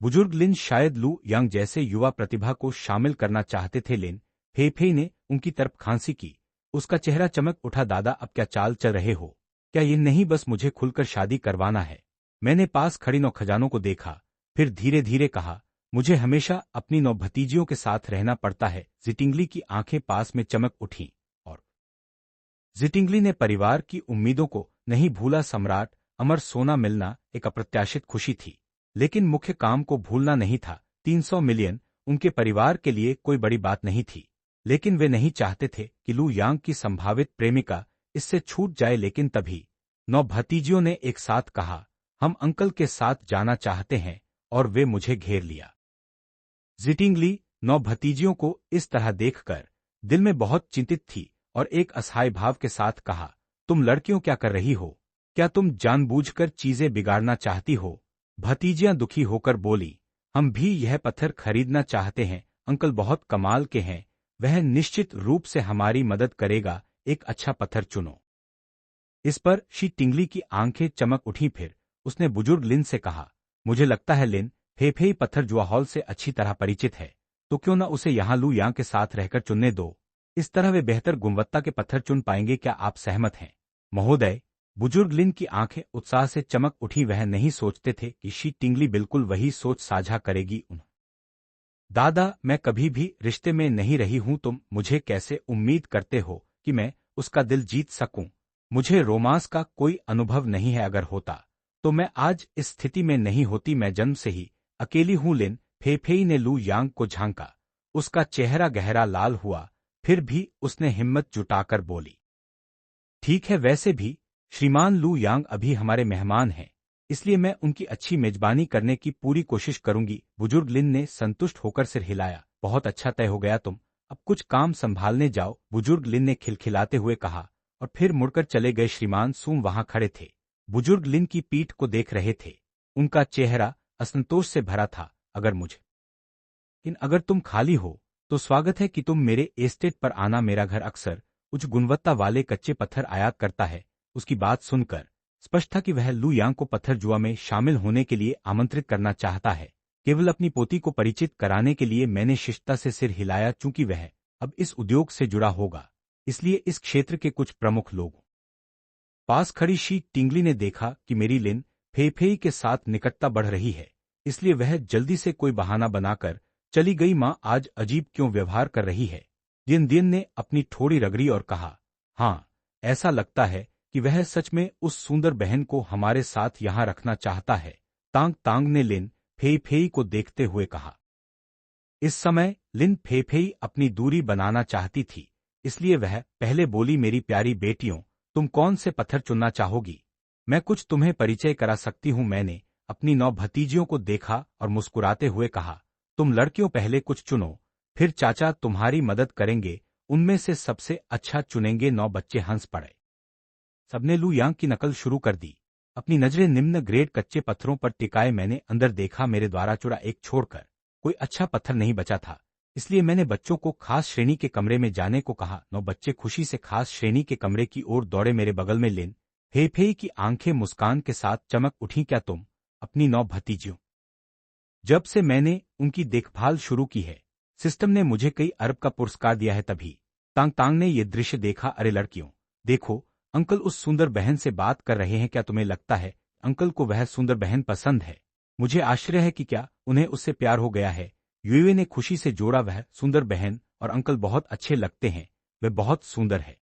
बुजुर्ग लिन शायद लू यांग जैसे युवा प्रतिभा को शामिल करना चाहते थे। लिन फेफे ने उनकी तरफ खांसी की। उसका चेहरा चमक उठा। दादा, अब क्या चाल चल रहे हो? क्या ये नहीं बस मुझे खुलकर शादी करवाना है? मैंने पास खड़ी 9 खजानों को देखा, फिर धीरे धीरे कहा, मुझे हमेशा अपनी 9 भतीजियों के साथ रहना पड़ता है। जिटिंगली की आंखें पास में चमक उठीं और जिटिंगली ने परिवार की उम्मीदों को नहीं भूला। सम्राट अमर सोना मिलना एक अप्रत्याशित खुशी थी, लेकिन मुख्य काम को भूलना नहीं था। 300 मिलियन उनके परिवार के लिए कोई बड़ी बात नहीं थी। लेकिन वे नहीं चाहते थे कि लू यांग की संभावित प्रेमिका इससे छूट जाए। लेकिन तभी 9 भतीजियों ने एक साथ कहा, हम अंकल के साथ जाना चाहते हैं, और वे मुझे घेर लिया। जिटिंगली 9 भतीजियों को इस तरह देखकर दिल में बहुत चिंतित थी और एक असहाय भाव के साथ कहा, तुम लड़कियों क्या कर रही हो? क्या तुम जानबूझकर चीजें बिगाड़ना चाहती हो? भतीजियां दुखी होकर बोली, हम भी यह पत्थर खरीदना चाहते हैं, अंकल बहुत कमाल के हैं, वह निश्चित रूप से हमारी मदद करेगा, एक अच्छा पत्थर चुनो। इस पर शी टिंगली की आंखें चमक उठी। फिर उसने बुजुर्ग लिन से कहा, मुझे लगता है लिन फेफेई पत्थर जुआ हॉल से अच्छी तरह परिचित है, तो क्यों न उसे यहाँ लू यांग के साथ रहकर चुनने दो। इस तरह वे बेहतर गुणवत्ता के पत्थर चुन पाएंगे। क्या आप सहमत हैं महोदय? बुजुर्ग लिन की आंखें उत्साह से चमक उठी। वह नहीं सोचते थे कि शी टिंगली बिल्कुल वही सोच साझा करेगी। दादा, मैं कभी भी रिश्ते में नहीं रही हूं, तुम मुझे कैसे उम्मीद करते हो कि मैं उसका दिल जीत सकूं? मुझे रोमांस का कोई अनुभव नहीं है, अगर होता तो मैं आज इस स्थिति में नहीं होती। मैं जन्म से ही अकेली हूं। लिन फेफेई ने लू यांग को झांका। उसका चेहरा गहरा लाल हुआ, फिर भी उसने हिम्मत जुटाकर बोली, ठीक है, वैसे भी श्रीमान लू यांग अभी हमारे मेहमान हैं, इसलिए मैं उनकी अच्छी मेजबानी करने की पूरी कोशिश करूंगी। बुजुर्ग लिन ने संतुष्ट होकर सिर हिलाया। बहुत अच्छा, तय हो गया, तुम अब कुछ काम संभालने जाओ, बुजुर्ग लिन ने खिलखिलाते हुए कहा, और फिर मुड़कर चले गए। श्रीमान सूम वहां खड़े थे, बुजुर्ग लिन की पीठ को देख रहे थे। उनका चेहरा असंतोष से भरा था। अगर तुम खाली हो तो स्वागत है कि तुम मेरे एस्टेट पर आना। मेरा घर अक्सर उच्च गुणवत्ता वाले कच्चे पत्थर आयात करता है। उसकी बात सुनकर स्पष्ट था कि वह लू यांग को पत्थर जुआ में शामिल होने के लिए आमंत्रित करना चाहता है। केवल अपनी पोती को परिचित कराने के लिए मैंने शिष्टता से सिर हिलाया। चूंकि वह अब इस उद्योग से जुड़ा होगा, इसलिए इस क्षेत्र के कुछ प्रमुख लोगों पास खड़ी शी टिंगली ने देखा कि मेरी लिन फेफेई के साथ निकटता बढ़ रही है, इसलिए वह जल्दी से कोई बहाना बनाकर चली गई। माँ आज अजीब क्यों व्यवहार कर रही है? दिन दिन ने अपनी ठोड़ी रगड़ी और कहा, हाँ, ऐसा लगता है कि वह सच में उस सुंदर बहन को हमारे साथ यहाँ रखना चाहता है। तांग तांग ने लिन फेफेई को देखते हुए कहा। इस समय लिन फेफेई अपनी दूरी बनाना चाहती थी, इसलिए वह पहले बोली, मेरी प्यारी बेटियों, तुम कौन से पत्थर चुनना चाहोगी? मैं कुछ तुम्हें परिचय करा सकती हूँ। मैंने अपनी 9 भतीजियों को देखा और मुस्कुराते हुए कहा, तुम लड़कियों पहले कुछ चुनो, फिर चाचा तुम्हारी मदद करेंगे, उनमें से सबसे अच्छा चुनेंगे। 9 बच्चे हंस पड़े। सबने लू यांग की नकल शुरू कर दी। अपनी नजरें निम्न ग्रेड कच्चे पत्थरों पर टिकाए। मैंने अंदर देखा, मेरे द्वारा चुरा एक छोड़कर कोई अच्छा पत्थर नहीं बचा था, इसलिए मैंने बच्चों को खास श्रेणी के कमरे में जाने को कहा। 9 बच्चे खुशी से खास श्रेणी के कमरे की ओर दौड़े। मेरे बगल में लिन फेफेई की आंखें मुस्कान के साथ चमक उठी। क्या तुम अपनी 9 भतीजियों? जब से मैंने उनकी देखभाल शुरू की है, सिस्टम ने मुझे कई अरब का पुरस्कार दिया है। तभी तांग तांग ने यह दृश्य देखा। अरे लड़कियों, देखो, अंकल उस सुंदर बहन से बात कर रहे हैं। क्या तुम्हें लगता है अंकल को वह सुंदर बहन पसंद है? मुझे आश्चर्य है कि क्या उन्हें उससे प्यार हो गया है। युवे ने खुशी से जोड़ा, वह सुंदर बहन और अंकल बहुत अच्छे लगते हैं, वे बहुत सुंदर है।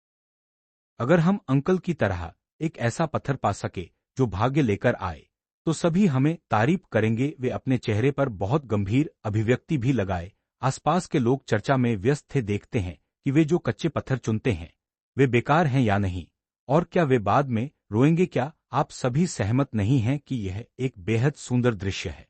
अगर हम अंकल की तरह एक ऐसा पत्थर पा सके जो भाग्य लेकर आए, तो सभी हमें तारीफ करेंगे। वे अपने चेहरे पर बहुत गंभीर अभिव्यक्ति भी लगाए। आसपास के लोग चर्चा में व्यस्त थे। देखते हैं कि वे जो कच्चे पत्थर चुनते हैं वे बेकार हैं या नहीं, और क्या वे बाद में रोएंगे? क्या आप सभी सहमत नहीं हैं कि यह एक बेहद सुंदर दृश्य है?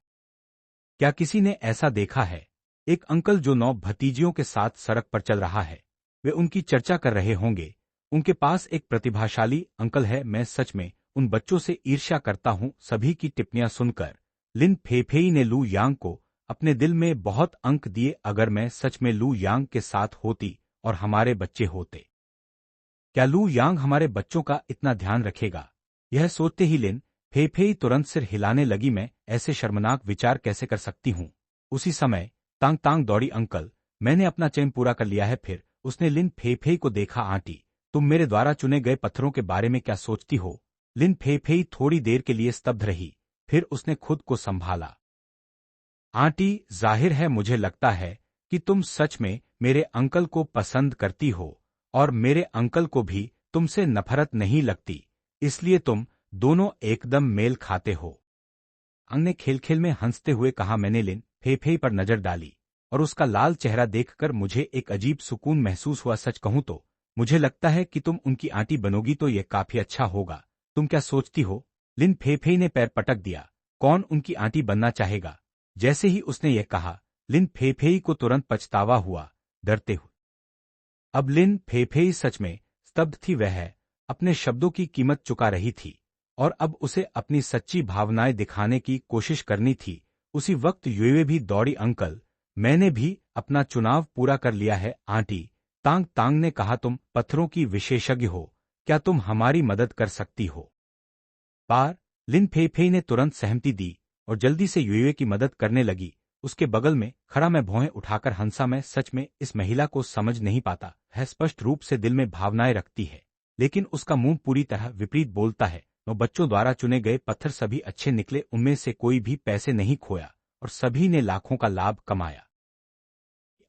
क्या किसी ने ऐसा देखा है? एक अंकल जो 9 भतीजियों के साथ सड़क पर चल रहा है, वे उनकी चर्चा कर रहे होंगे। उनके पास एक प्रतिभाशाली अंकल है। मैं सच में उन बच्चों से ईर्ष्या करता हूं। सभी की टिप्पणियां सुनकर लिन फेफेई ने लू यांग को अपने दिल में बहुत अंक दिए। अगर मैं सच में लू यांग के साथ होती और हमारे बच्चे होते, क्या लू यांग हमारे बच्चों का इतना ध्यान रखेगा? यह सोचते ही लिन फेफेई तुरंत सिर हिलाने लगी। मैं ऐसे शर्मनाक विचार कैसे कर सकती हूँ? उसी समय तांग तांग दौड़ी, अंकल, मैंने अपना चयन पूरा कर लिया है। फिर उसने लिन फेफेई को देखा, आंटी, तुम मेरे द्वारा चुने गए पत्थरों के बारे में क्या सोचती हो? लिन फेफेई थोड़ी देर के लिए स्तब्ध रही, फिर उसने खुद को संभाला। आंटी, जाहिर है मुझे लगता है कि तुम सच में मेरे अंकल को पसंद करती हो, और मेरे अंकल को भी तुमसे नफरत नहीं लगती, इसलिए तुम दोनों एकदम मेल खाते हो। अंग ने खेल खेल में हंसते हुए कहा। मैंने लिन फेफेई पर नजर डाली और उसका लाल चेहरा देखकर मुझे एक अजीब सुकून महसूस हुआ। सच कहूं तो मुझे लगता है कि तुम उनकी आंटी बनोगी तो यह काफी अच्छा होगा। तुम क्या सोचती हो? लिन फेफेई ने पैर पटक दिया। कौन उनकी आंटी बनना चाहेगा? जैसे ही उसने यह कहा, लिन फेफेई को तुरंत पछतावा हुआ, डरते हुए। अब लिन फेफेई सच में स्तब्ध थी। वह अपने शब्दों की कीमत चुका रही थी और अब उसे अपनी सच्ची भावनाएं दिखाने की कोशिश करनी थी। उसी वक्त युए भी दौड़ी। अंकल, मैंने भी अपना चुनाव पूरा कर लिया है आंटी, तांग तांग ने कहा। तुम पत्थरों की विशेषज्ञ हो, क्या तुम हमारी मदद कर सकती हो? पार लिन फेफेई ने तुरंत सहमति दी और जल्दी से युए की मदद करने लगी। उसके बगल में खड़ा मैं भौहें उठाकर हंसा। मैं सच में इस महिला को समझ नहीं पाता है। स्पष्ट रूप से दिल में भावनाएं रखती है, लेकिन उसका मुंह पूरी तरह विपरीत बोलता है। नो बच्चों द्वारा चुने गए पत्थर सभी अच्छे निकले, उनमें से कोई भी पैसे नहीं खोया और सभी ने लाखों का लाभ कमाया।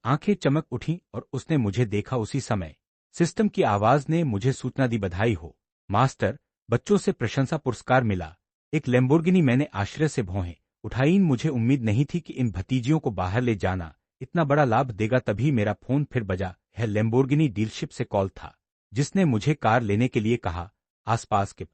आंखें चमक उठीं और उसने मुझे देखा। उसी समय सिस्टम की आवाज ने मुझे सूचना दी। बधाई हो मास्टर, बच्चों से प्रशंसा पुरस्कार मिला, एक लैम्बोर्गिनी। मैंने आश्चर्य से भौहें उठाई। मुझे उम्मीद नहीं थी कि इन भतीजियों को बाहर ले जाना इतना बड़ा लाभ देगा। तभी मेरा फोन फिर बजा। यह लैम्बोर्गिनी डीलरशिप से कॉल था, जिसने मुझे कार लेने के लिए कहा। आसपास के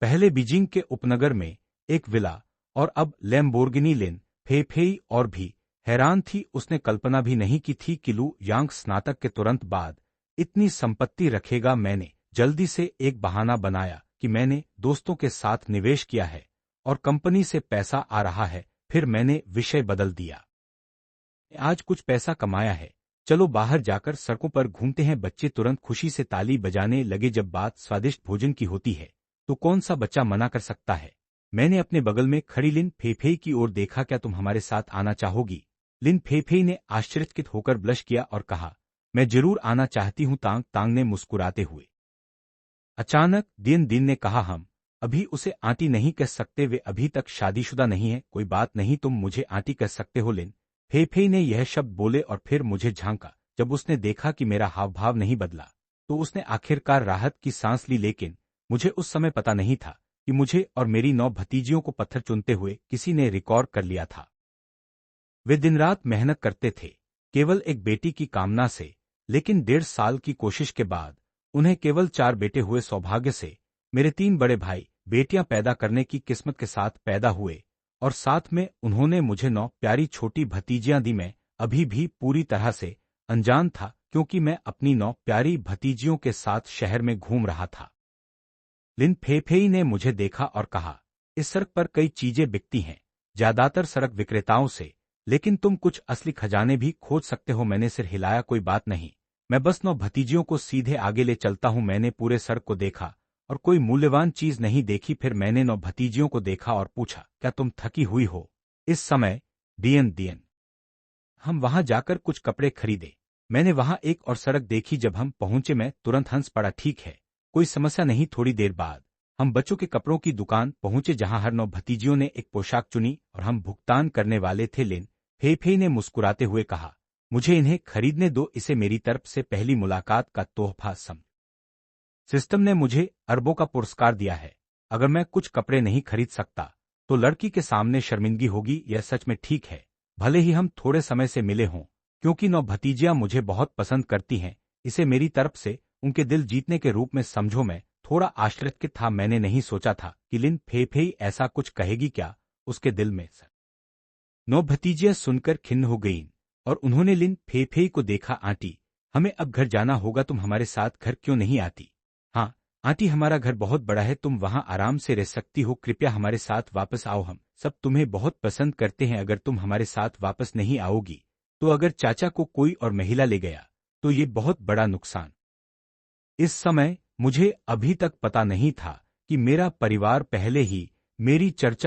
पहले बीजिंग के उपनगर में एक विला और अब लैम्बोर्गिनी। लिन फेफेई और भी हैरान थी। उसने कल्पना भी नहीं की थी कि लू यांग स्नातक के तुरंत बाद इतनी संपत्ति रखेगा। मैंने जल्दी से एक बहाना बनाया कि मैंने दोस्तों के साथ निवेश किया है और कंपनी से पैसा आ रहा है। फिर मैंने विषय बदल दिया। आज कुछ पैसा कमाया है, चलो बाहर जाकर सड़कों पर घूमते हैं। बच्चे तुरंत खुशी से ताली बजाने लगे। जब बात स्वादिष्ट भोजन की होती है तो कौन सा बच्चा मना कर सकता है? मैंने अपने बगल में खड़ी लिन फेफेई की ओर देखा। क्या तुम हमारे साथ आना चाहोगी? लिन फेफेई ने आश्चर्यचकित होकर ब्लश किया और कहा, मैं जरूर आना चाहती हूं। तांग तांग ने मुस्कुराते हुए। अचानक दिन दिन ने कहा, हम अभी उसे आंटी नहीं कह सकते, वे अभी तक शादीशुदा नहीं है। कोई बात नहीं, तुम मुझे आंटी कह सकते हो। लिन फेफेई ने यह शब्द बोले और फिर मुझे झांका। जब उसने देखा कि मेरा हाव भाव नहीं बदला तो उसने आखिरकार राहत की सांस ली। लेकिन मुझे उस समय पता नहीं था कि मुझे और मेरी 9 भतीजियों को पत्थर चुनते हुए किसी ने रिकॉर्ड कर लिया था। वे दिन रात मेहनत करते थे, केवल एक बेटी की कामना से। लेकिन 1.5 साल की कोशिश के बाद उन्हें केवल 4 बेटे हुए। सौभाग्य से मेरे 3 बड़े भाई बेटियां पैदा करने की किस्मत के साथ पैदा हुए और साथ में उन्होंने मुझे 9 प्यारी छोटी भतीजियां दी। मैं अभी भी पूरी तरह से अनजान था, क्योंकि मैं अपनी 9 प्यारी भतीजियों के साथ शहर में घूम रहा था। लिन फेफेई ने मुझे देखा और कहा, इस सड़क पर कई चीजें बिकती हैं, ज्यादातर सड़क विक्रेताओं से, लेकिन तुम कुछ असली खजाने भी खोज सकते हो। मैंने सिर हिलाया, कोई बात नहीं, मैं बस 9 भतीजियों को सीधे आगे ले चलता हूं। मैंने पूरे सड़क को देखा और कोई मूल्यवान चीज नहीं देखी। फिर मैंने 9 भतीजियों को देखा और पूछा, क्या तुम थकी हुई हो? इस समय दियन दियन हम वहां जाकर कुछ कपड़े खरीदे। मैंने वहां एक और सड़क देखी। जब हम पहुंचे मैं तुरंत हंस पड़ा। ठीक है, कोई समस्या नहीं। थोड़ी देर बाद हम बच्चों के कपड़ों की दुकान पहुंचे, जहां हर 9 भतीजियों ने एक पोशाक चुनी और हम भुगतान करने वाले थे। लिन फेफेई ने मुस्कुराते हुए कहा, मुझे इन्हें खरीदने दो, इसे मेरी तरफ से पहली मुलाकात का तोहफा सम। सिस्टम ने मुझे अरबों का पुरस्कार दिया है। अगर मैं कुछ कपड़े नहीं खरीद सकता तो लड़की के सामने शर्मिंदगी होगी। यह सच में ठीक है, भले ही हम थोड़े समय से मिले हों, क्योंकि 9 भतीजियां मुझे बहुत पसंद करती हैं। इसे मेरी तरफ से उनके दिल जीतने के रूप में समझो। मैं थोड़ा आश्चर्यचकित था। मैंने नहीं सोचा था कि लिन फेफेई ऐसा कुछ कहेगी। क्या उसके दिल में सर? 9 भतीजियां सुनकर खिन्न हो गईं और उन्होंने लिन फेफेई को देखा। आंटी, हमें अब घर जाना होगा, तुम हमारे साथ घर क्यों नहीं आती? हाँ आंटी, हमारा घर बहुत बड़ा है, तुम वहां आराम से रह सकती हो, कृपया हमारे साथ वापस आओ, हम सब तुम्हें बहुत पसंद करते हैं। अगर तुम हमारे साथ वापस नहीं आओगी तो अगर चाचा को कोई और महिला ले गया तो ये बहुत बड़ा नुकसान। इस समय मुझे अभी तक पता नहीं था कि मेरा परिवार पहले ही मेरी चर्चा